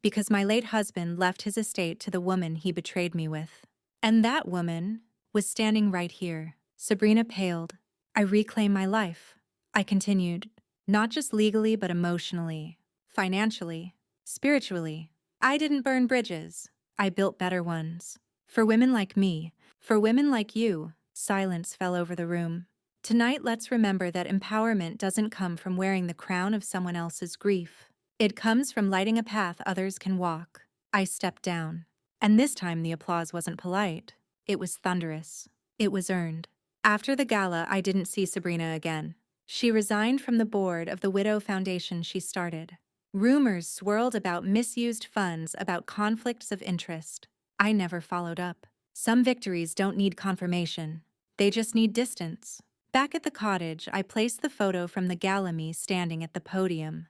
because my late husband left his estate to the woman he betrayed me with. And that woman was standing right here." Sabrina paled. "I reclaimed my life," I continued, "not just legally but emotionally, financially, spiritually. I didn't burn bridges. I built better ones. For women like me, for women like you." Silence fell over the room. "Tonight, let's remember that empowerment doesn't come from wearing the crown of someone else's grief. It comes from lighting a path others can walk." I stepped down. And this time the applause wasn't polite. It was thunderous. It was earned. After the gala, I didn't see Sabrina again. She resigned from the board of the Widow Foundation she started. Rumors swirled about misused funds, about conflicts of interest. I never followed up. Some victories don't need confirmation. They just need distance. Back at the cottage, I placed the photo from the gala, me standing at the podium.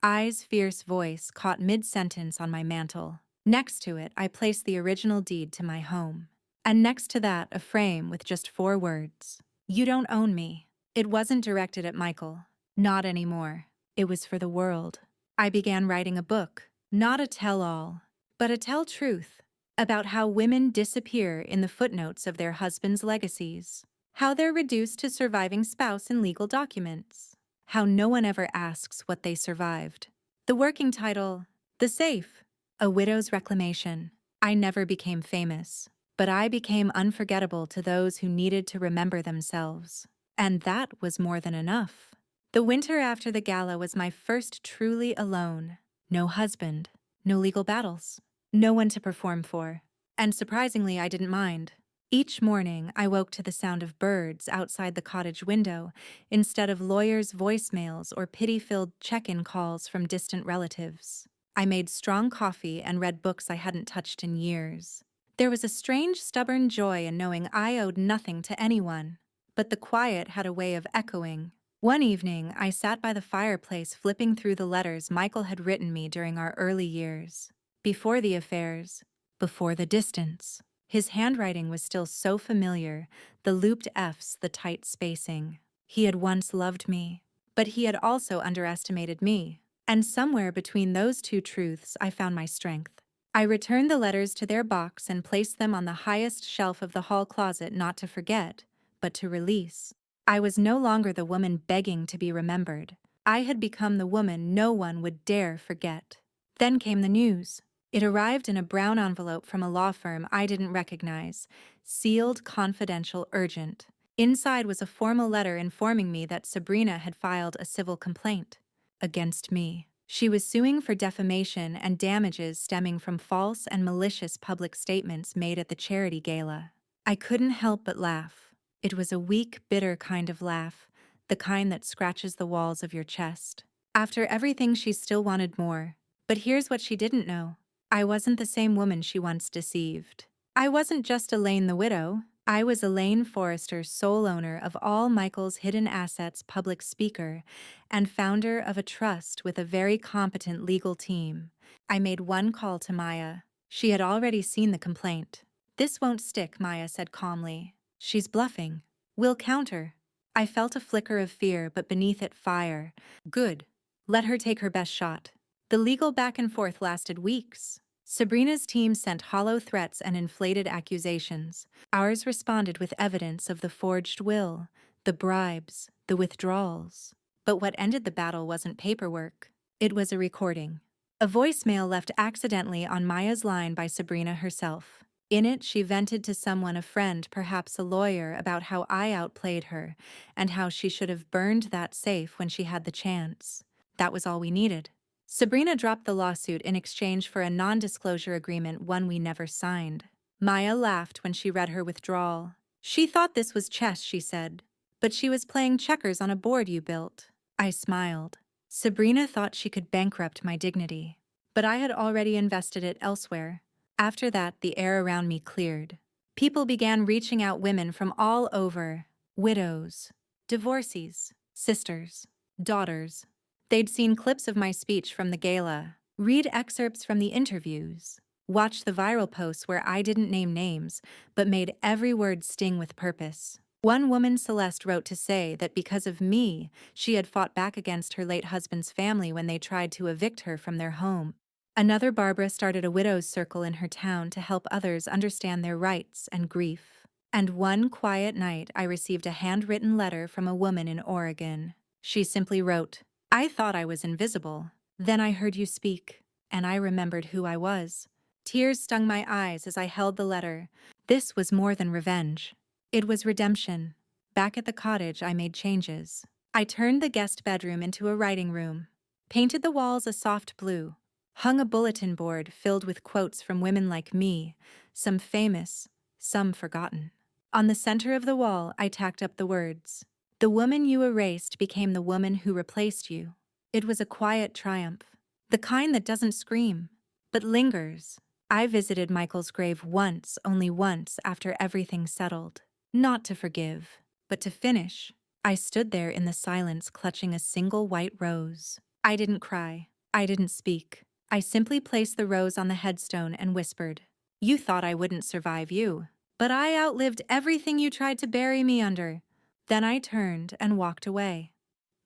Eyes' fierce voice caught mid-sentence on my mantle. Next to it, I placed the original deed to my home. And next to that, a frame with just 4 words. "You don't own me." It wasn't directed at Michael. Not anymore. It was for the world. I began writing a book, not a tell-all, but a tell-truth, about how women disappear in the footnotes of their husbands' legacies, how they're reduced to surviving spouse in legal documents, how no one ever asks what they survived. The working title, "The Safe: A Widow's Reclamation." I never became famous, but I became unforgettable to those who needed to remember themselves. And that was more than enough. The winter after the gala was my first truly alone. No husband, no legal battles, no one to perform for. And surprisingly, I didn't mind. Each morning, I woke to the sound of birds outside the cottage window instead of lawyers' voicemails or pity-filled check-in calls from distant relatives. I made strong coffee and read books I hadn't touched in years. There was a strange, stubborn joy in knowing I owed nothing to anyone. But the quiet had a way of echoing. One evening, I sat by the fireplace flipping through the letters Michael had written me during our early years. Before the affairs, before the distance. His handwriting was still so familiar, the looped F's, the tight spacing. He had once loved me, but he had also underestimated me. And somewhere between those two truths, I found my strength. I returned the letters to their box and placed them on the highest shelf of the hall closet, not to forget, but to release. I was no longer the woman begging to be remembered. I had become the woman no one would dare forget. Then came the news. It arrived in a brown envelope from a law firm I didn't recognize. Sealed, confidential, urgent. Inside was a formal letter informing me that Sabrina had filed a civil complaint against me. She was suing for defamation and damages stemming from false and malicious public statements made at the charity gala. I couldn't help but laugh. It was a weak, bitter kind of laugh, the kind that scratches the walls of your chest. After everything, she still wanted more. But here's what she didn't know. I wasn't the same woman she once deceived. I wasn't just Elaine the widow. I was Elaine Forrester, sole owner of all Michael's hidden assets, public speaker, and founder of a trust with a very competent legal team. I made one call to Maya. She had already seen the complaint. "This won't stick," Maya said calmly. "She's bluffing. We'll counter." I felt a flicker of fear, but beneath it fire. Good. Let her take her best shot. The legal back and forth lasted weeks. Sabrina's team sent hollow threats and inflated accusations. Ours responded with evidence of the forged will, the bribes, the withdrawals. But what ended the battle wasn't paperwork. It was a recording. A voicemail left accidentally on Maya's line by Sabrina herself. In it, she vented to someone, a friend, perhaps a lawyer, about how I outplayed her and how she should have burned that safe when she had the chance. That was all we needed. Sabrina dropped the lawsuit in exchange for a non-disclosure agreement, one we never signed. Maya laughed when she read her withdrawal. She thought this was chess, she said, but she was playing checkers on a board you built. I smiled. Sabrina thought she could bankrupt my dignity, but I had already invested it elsewhere. After that, the air around me cleared. People began reaching out, women from all over, widows, divorcees, sisters, daughters. They'd seen clips of my speech from the gala, read excerpts from the interviews, watch the viral posts where I didn't name names, but made every word sting with purpose. One woman, Celeste, wrote to say that because of me, she had fought back against her late husband's family when they tried to evict her from their home. Another, Barbara, started a widows' circle in her town to help others understand their rights and grief. And one quiet night, I received a handwritten letter from a woman in Oregon. She simply wrote, "I thought I was invisible. Then I heard you speak, and I remembered who I was." Tears stung my eyes as I held the letter. This was more than revenge. It was redemption. Back at the cottage, I made changes. I turned the guest bedroom into a writing room, painted the walls a soft blue, hung a bulletin board filled with quotes from women like me, some famous, some forgotten. On the center of the wall, I tacked up the words, "The woman you erased became the woman who replaced you." It was a quiet triumph, the kind that doesn't scream, but lingers. I visited Michael's grave once, only once, after everything settled. Not to forgive, but to finish. I stood there in the silence, clutching a single white rose. I didn't cry. I didn't speak. I simply placed the rose on the headstone and whispered, "You thought I wouldn't survive you, but I outlived everything you tried to bury me under." Then I turned and walked away.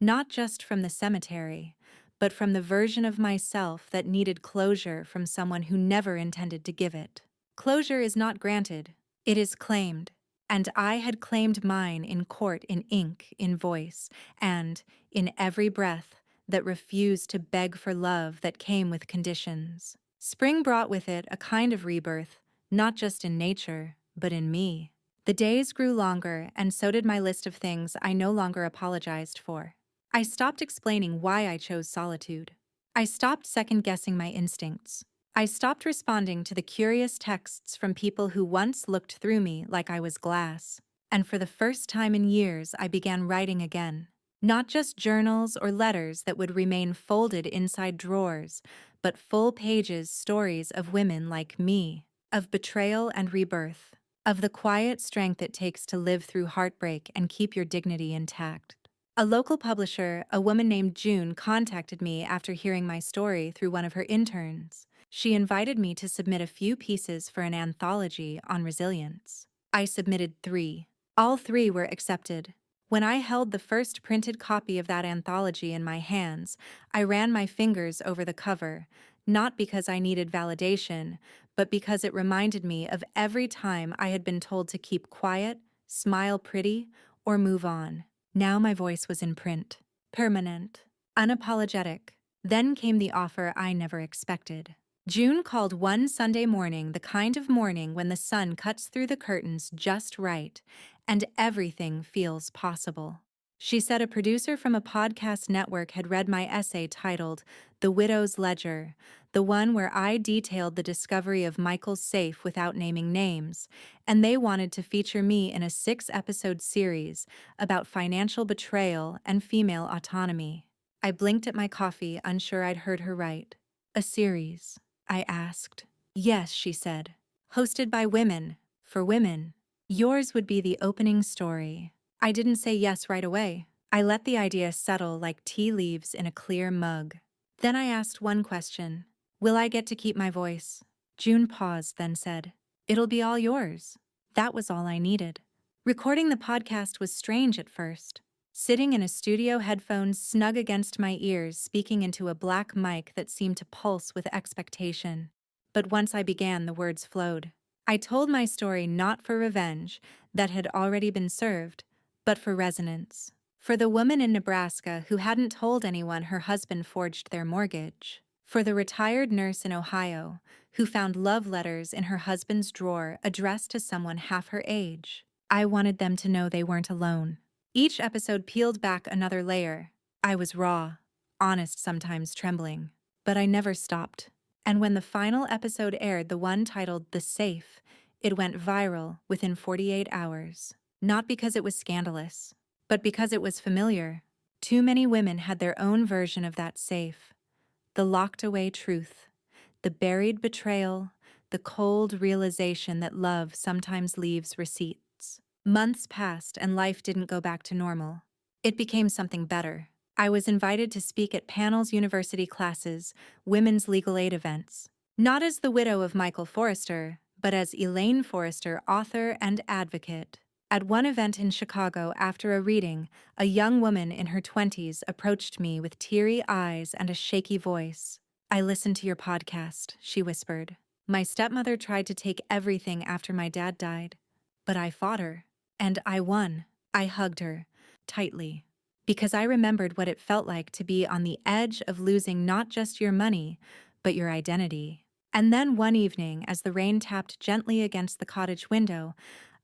Not just from the cemetery, but from the version of myself that needed closure from someone who never intended to give it. Closure is not granted, it is claimed. And I had claimed mine in court, in ink, in voice, and in every breath that refused to beg for love that came with conditions. Spring brought with it a kind of rebirth, not just in nature, but in me. The days grew longer, and so did my list of things I no longer apologized for. I stopped explaining why I chose solitude. I stopped second-guessing my instincts. I stopped responding to the curious texts from people who once looked through me like I was glass. And for the first time in years, I began writing again. Not just journals or letters that would remain folded inside drawers, but full pages, stories of women like me, of betrayal and rebirth, of the quiet strength it takes to live through heartbreak and keep your dignity intact. A local publisher, a woman named June, contacted me after hearing my story through one of her interns. She invited me to submit a few pieces for an anthology on resilience. I submitted 3. All 3 were accepted. When I held the first printed copy of that anthology in my hands, I ran my fingers over the cover, not because I needed validation, but because it reminded me of every time I had been told to keep quiet, smile pretty, or move on. Now my voice was in print, permanent, unapologetic. Then came the offer I never expected. June called one Sunday morning, the kind of morning when the sun cuts through the curtains just right, and everything feels possible. She said a producer from a podcast network had read my essay titled "The Widow's Ledger," the one where I detailed the discovery of Michael's safe without naming names, and they wanted to feature me in a 6-episode series about financial betrayal and female autonomy. I blinked at my coffee, unsure I'd heard her right. "A series?" I asked. "Yes," she said. "Hosted by women, for women. Yours would be the opening story." I didn't say yes right away. I let the idea settle like tea leaves in a clear mug. Then I asked one question. "Will I get to keep my voice?" June paused, then said, "It'll be all yours." That was all I needed. Recording the podcast was strange at first. Sitting in a studio, headphones snug against my ears, speaking into a black mic that seemed to pulse with expectation. But once I began, the words flowed. I told my story not for revenge, that had already been served, but for resonance. For the woman in Nebraska who hadn't told anyone her husband forged their mortgage. For the retired nurse in Ohio who found love letters in her husband's drawer addressed to someone half her age. I wanted them to know they weren't alone. Each episode peeled back another layer. I was raw, honest, sometimes trembling. But I never stopped. And when the final episode aired, the one titled "The Safe," It went viral within 48 hours. Not because it was scandalous, but because it was familiar. Too many women had their own version of that safe. The locked-away truth, the buried betrayal, the cold realization that love sometimes leaves receipts. Months passed and life didn't go back to normal. It became something better. I was invited to speak at panels, university classes, women's legal aid events. Not as the widow of Michael Forrester, but as Elaine Forrester, author and advocate. At one event in Chicago after a reading, a young woman in her 20s approached me with teary eyes and a shaky voice. "I listened to your podcast," she whispered. "My stepmother tried to take everything after my dad died, but I fought her, and I won." I hugged her, tightly, because I remembered what it felt like to be on the edge of losing not just your money, but your identity. And then one evening, as the rain tapped gently against the cottage window,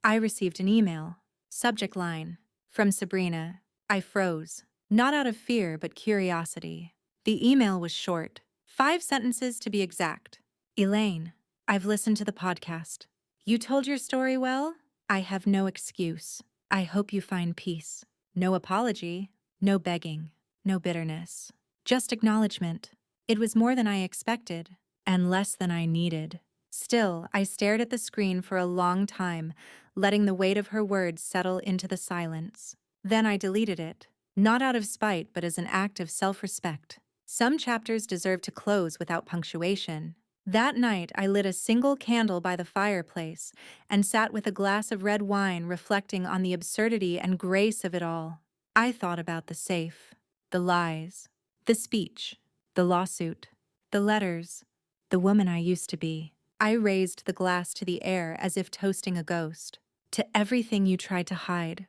I received an email. Subject line, "From Sabrina." I froze, not out of fear but curiosity. The email was short, 5 sentences to be exact. "Elaine, I've listened to the podcast. You told your story well. I have no excuse. I hope you find peace. No apology, no begging, no bitterness. Just acknowledgement." It was more than I expected, and less than I needed. Still, I stared at the screen for a long time, letting the weight of her words settle into the silence. Then I deleted it, not out of spite but as an act of self-respect. Some chapters deserve to close without punctuation. That night, I lit a single candle by the fireplace and sat with a glass of red wine reflecting on the absurdity and grace of it all. I thought about the safe, the lies, the speech, the lawsuit, the letters, the woman I used to be. I raised the glass to the air as if toasting a ghost. "To everything you tried to hide,"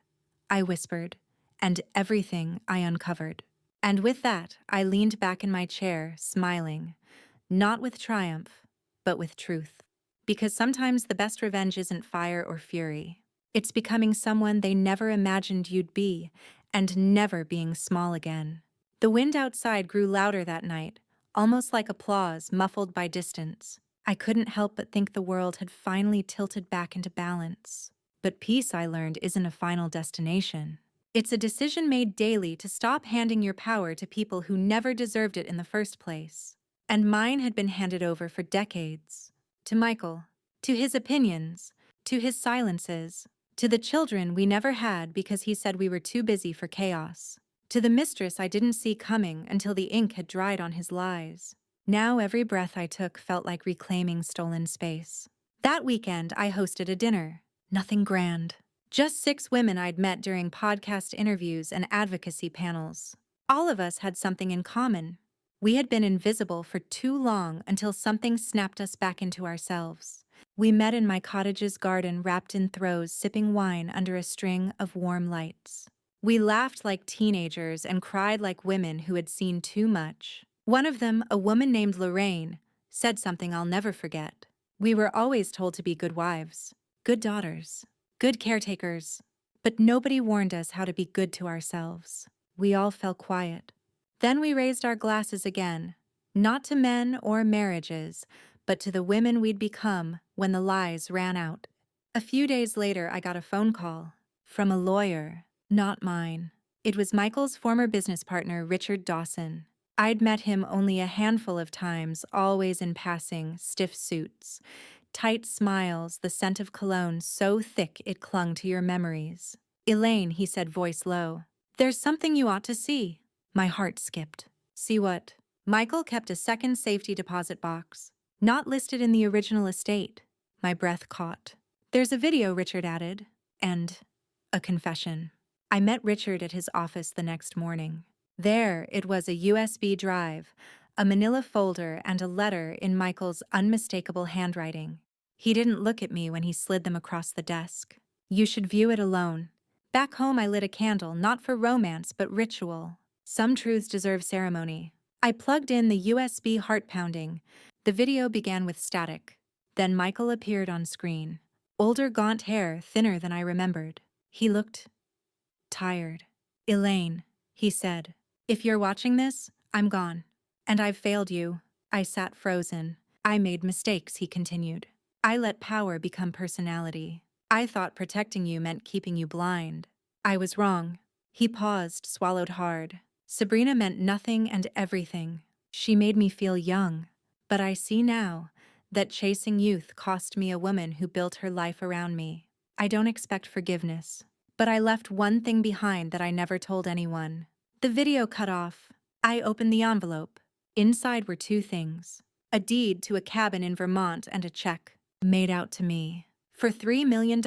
I whispered, "and everything I uncovered." And with that, I leaned back in my chair, smiling, not with triumph, but with truth. Because sometimes the best revenge isn't fire or fury. It's becoming someone they never imagined you'd be, and never being small again. The wind outside grew louder that night, almost like applause muffled by distance. I couldn't help but think the world had finally tilted back into balance. But peace, I learned, isn't a final destination. It's a decision made daily to stop handing your power to people who never deserved it in the first place. And mine had been handed over for decades. To Michael, to his opinions, to his silences, to the children we never had because he said we were too busy for chaos, to the mistress I didn't see coming until the ink had dried on his lies. Now every breath I took felt like reclaiming stolen space. That weekend, I hosted a dinner. Nothing grand. Just 6 women I'd met during podcast interviews and advocacy panels. All of us had something in common. We had been invisible for too long until something snapped us back into ourselves. We met in my cottage's garden, wrapped in throws, sipping wine under a string of warm lights. We laughed like teenagers and cried like women who had seen too much. One of them, a woman named Lorraine, said something I'll never forget. "We were always told to be good wives, good daughters, good caretakers, but nobody warned us how to be good to ourselves." We all fell quiet. Then we raised our glasses again, not to men or marriages, but to the women we'd become when the lies ran out. A few days later, I got a phone call from a lawyer, not mine. It was Michael's former business partner, Richard Dawson. I'd met him only a handful of times, always in passing, stiff suits, tight smiles, the scent of cologne so thick it clung to your memories. "Elaine," he said, voice low, "there's something you ought to see." My heart skipped. "See what?" Michael kept a second safety deposit box, not listed in the original estate. My breath caught. "There's a video," Richard added, "and a confession." I met Richard at his office the next morning. There, it was a USB drive, a manila folder, and a letter in Michael's unmistakable handwriting. He didn't look at me when he slid them across the desk. "You should view it alone." Back home, I lit a candle, not for romance, but ritual. Some truths deserve ceremony. I plugged in the USB, heart pounding. The video began with static. Then Michael appeared on screen. Older, gaunt hair, thinner than I remembered. He looked tired. "Elaine," he said, "if you're watching this, I'm gone. And I've failed you." I sat frozen. "I made mistakes," he continued. I let power become personality. I thought protecting you meant keeping you blind. I was wrong. He paused, swallowed hard. Sabrina meant nothing and everything. She made me feel young. But I see now that chasing youth cost me a woman who built her life around me. I don't expect forgiveness, but I left one thing behind that I never told anyone. The video cut off. I opened the envelope. Inside were two things: a deed to a cabin in Vermont and a check, made out to me, for $3 million,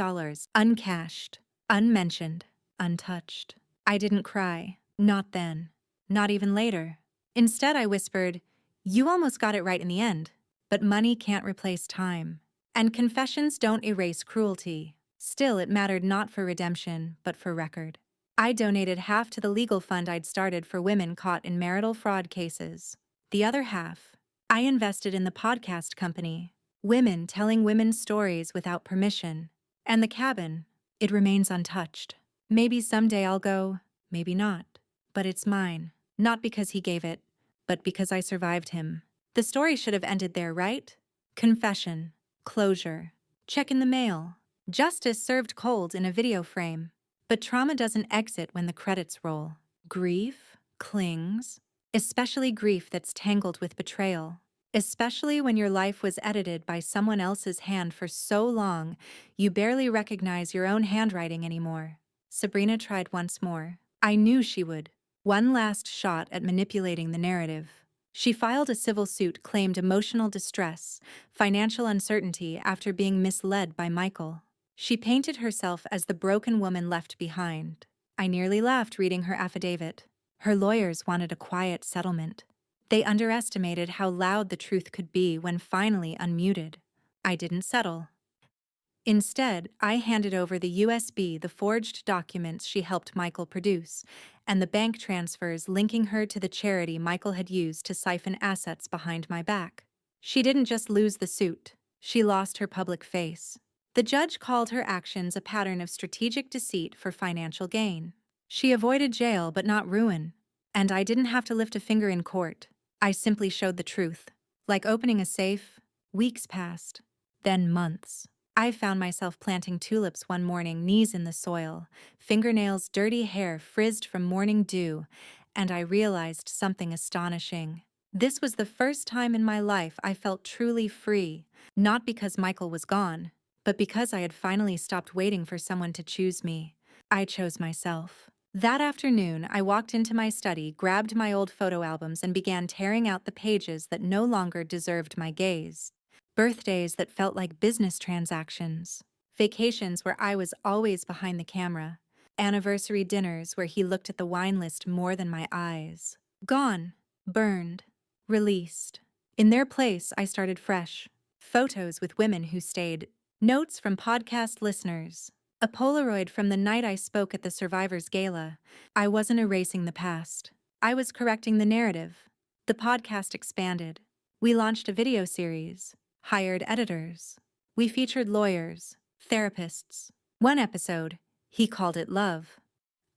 uncashed, unmentioned, untouched. I didn't cry. Not then. Not even later. Instead, I whispered, "You almost got it right in the end." But money can't replace time. And confessions don't erase cruelty. Still, it mattered not for redemption, but for record. I donated half to the legal fund I'd started for women caught in marital fraud cases. The other half, I invested in the podcast company, Women Telling Women's Stories Without Permission. And the cabin, it remains untouched. Maybe someday I'll go, maybe not. But it's mine, not because he gave it, but because I survived him. The story should have ended there, right? Confession, closure, check in the mail, justice served cold in a video frame. But trauma doesn't exit when the credits roll. Grief clings, especially grief that's tangled with betrayal. Especially when your life was edited by someone else's hand for so long, you barely recognize your own handwriting anymore. Sabrina tried once more. I knew she would. One last shot at manipulating the narrative. She filed a civil suit, claimed emotional distress, financial uncertainty after being misled by Michael. She painted herself as the broken woman left behind. I nearly laughed reading her affidavit. Her lawyers wanted a quiet settlement. They underestimated how loud the truth could be when finally unmuted. I didn't settle. Instead, I handed over the USB, the forged documents she helped Michael produce, and the bank transfers linking her to the charity Michael had used to siphon assets behind my back. She didn't just lose the suit, she lost her public face. The judge called her actions a pattern of strategic deceit for financial gain. She avoided jail but not ruin. And I didn't have to lift a finger in court. I simply showed the truth. Like opening a safe, weeks passed, then months. I found myself planting tulips one morning, knees in the soil, fingernails, dirty hair frizzed from morning dew, and I realized something astonishing. This was the first time in my life I felt truly free, not because Michael was gone, but because I had finally stopped waiting for someone to choose me. I chose myself. That afternoon, I walked into my study, grabbed my old photo albums, and began tearing out the pages that no longer deserved my gaze. Birthdays that felt like business transactions. Vacations where I was always behind the camera. Anniversary dinners where he looked at the wine list more than my eyes. Gone. Burned. Released. In their place, I started fresh. Photos with women who stayed. Notes from podcast listeners. A Polaroid from the night I spoke at the Survivors Gala. I wasn't erasing the past. I was correcting the narrative. The podcast expanded. We launched a video series. Hired editors. We featured lawyers, therapists. One episode, he called it love.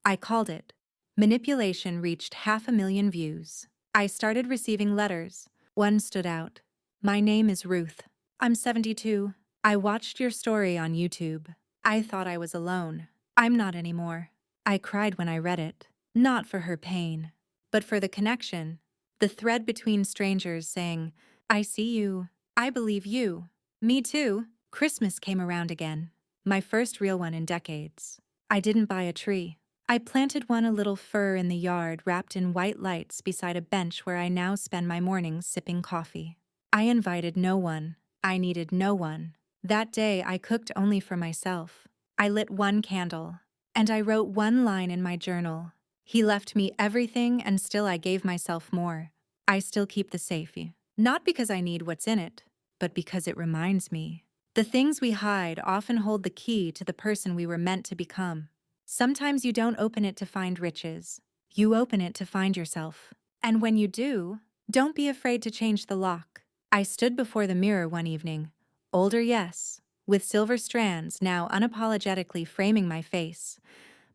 I called it manipulation, reached 500,000 views. I started receiving letters. One stood out. My name is Ruth. I'm 72. I watched your story on YouTube. I thought I was alone. I'm not anymore. I cried when I read it. Not for her pain, but for the connection. The thread between strangers saying, I see you. I believe you. Me too. Christmas came around again. My first real one in decades. I didn't buy a tree. I planted one, a little fir in the yard wrapped in white lights beside a bench where I now spend my mornings sipping coffee. I invited no one. I needed no one. That day I cooked only for myself. I lit one candle. And I wrote one line in my journal. He left me everything and still I gave myself more. I still keep the safe. Not because I need what's in it, but because it reminds me. The things we hide often hold the key to the person we were meant to become. Sometimes you don't open it to find riches. You open it to find yourself. And when you do, don't be afraid to change the lock. I stood before the mirror one evening, older, yes, with silver strands now unapologetically framing my face.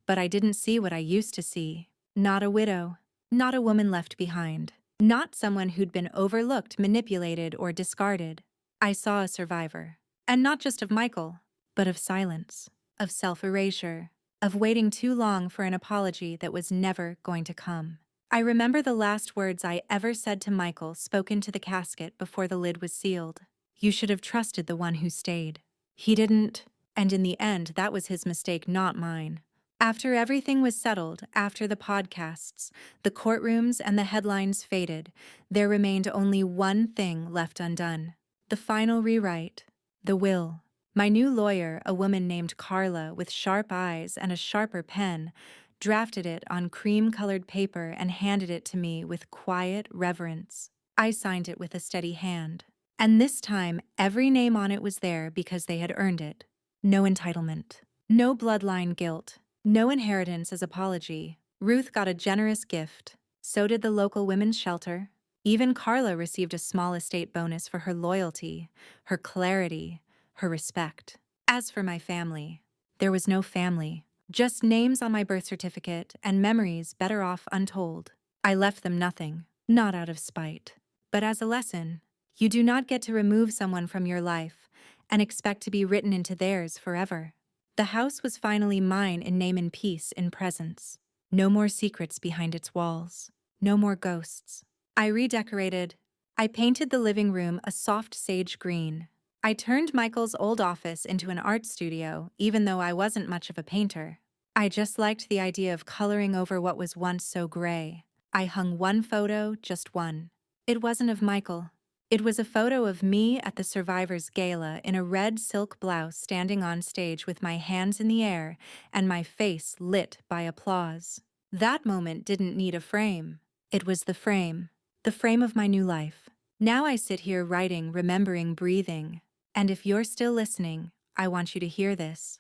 But I didn't see what I used to see. Not a widow. Not a woman left behind. Not someone who'd been overlooked, manipulated, or discarded. I saw a survivor. And not just of Michael, but of silence, of self-erasure, of waiting too long for an apology that was never going to come. I remember the last words I ever said to Michael spoken to the casket before the lid was sealed. You should have trusted the one who stayed. He didn't, and in the end, that was his mistake, not mine. After everything was settled, after the podcasts, the courtrooms, and the headlines faded, there remained only one thing left undone. The final rewrite. The will. My new lawyer, a woman named Carla with sharp eyes and a sharper pen, drafted it on cream-colored paper and handed it to me with quiet reverence. I signed it with a steady hand. And this time, every name on it was there because they had earned it. No entitlement. No bloodline guilt. No inheritance as apology. Ruth got a generous gift. So did the local women's shelter. Even Carla received a small estate bonus for her loyalty, her clarity, her respect. As for my family, there was no family. Just names on my birth certificate and memories better off untold. I left them nothing, not out of spite, but as a lesson. You do not get to remove someone from your life and expect to be written into theirs forever. The house was finally mine in name and peace in presence. No more secrets behind its walls. No more ghosts. I redecorated. I painted the living room a soft sage green. I turned Michael's old office into an art studio, even though I wasn't much of a painter. I just liked the idea of coloring over what was once so gray. I hung one photo, just one. It wasn't of Michael. It was a photo of me at the Survivors Gala in a red silk blouse standing on stage with my hands in the air and my face lit by applause. That moment didn't need a frame. It was the frame of my new life. Now I sit here writing, remembering, breathing. And if you're still listening, I want you to hear this.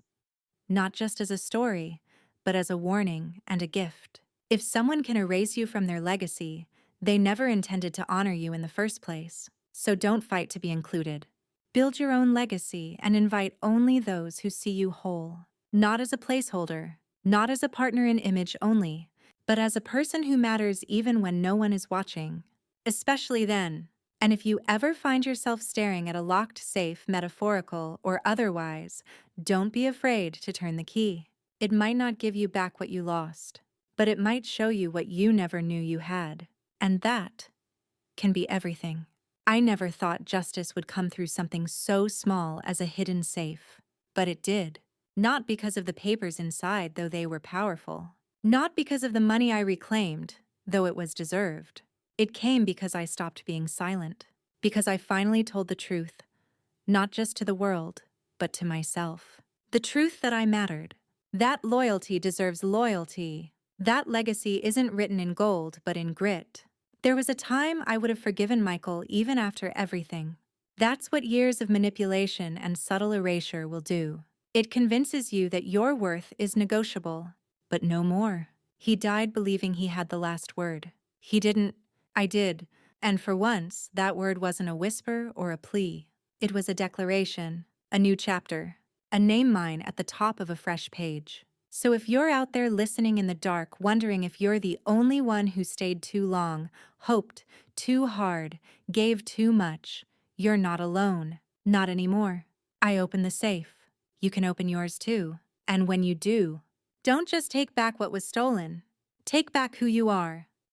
Not just as a story, but as a warning and a gift. If someone can erase you from their legacy, they never intended to honor you in the first place. So don't fight to be included. Build your own legacy and invite only those who see you whole. Not as a placeholder, not as a partner in image only, but as a person who matters even when no one is watching. Especially then. And if you ever find yourself staring at a locked safe, metaphorical or otherwise, don't be afraid to turn the key. It might not give you back what you lost, but it might show you what you never knew you had. And that can be everything. I never thought justice would come through something so small as a hidden safe. But it did. Not because of the papers inside, though they were powerful. Not because of the money I reclaimed, though it was deserved. It came because I stopped being silent. Because I finally told the truth. Not just to the world, but to myself. The truth that I mattered. That loyalty deserves loyalty. That legacy isn't written in gold, but in grit. There was a time I would have forgiven Michael even after everything. That's what years of manipulation and subtle erasure will do. It convinces you that your worth is negotiable, but no more. He died believing he had the last word. He didn't. I did. And for once, that word wasn't a whisper or a plea. It was a declaration, a new chapter, a name mine at the top of a fresh page. So if you're out there listening in the dark, wondering if you're the only one who stayed too long, hoped too hard, gave too much, you're not alone. Not anymore. I opened the safe. You can open yours too. And when you do, don't just take back what was stolen. Take back who you are.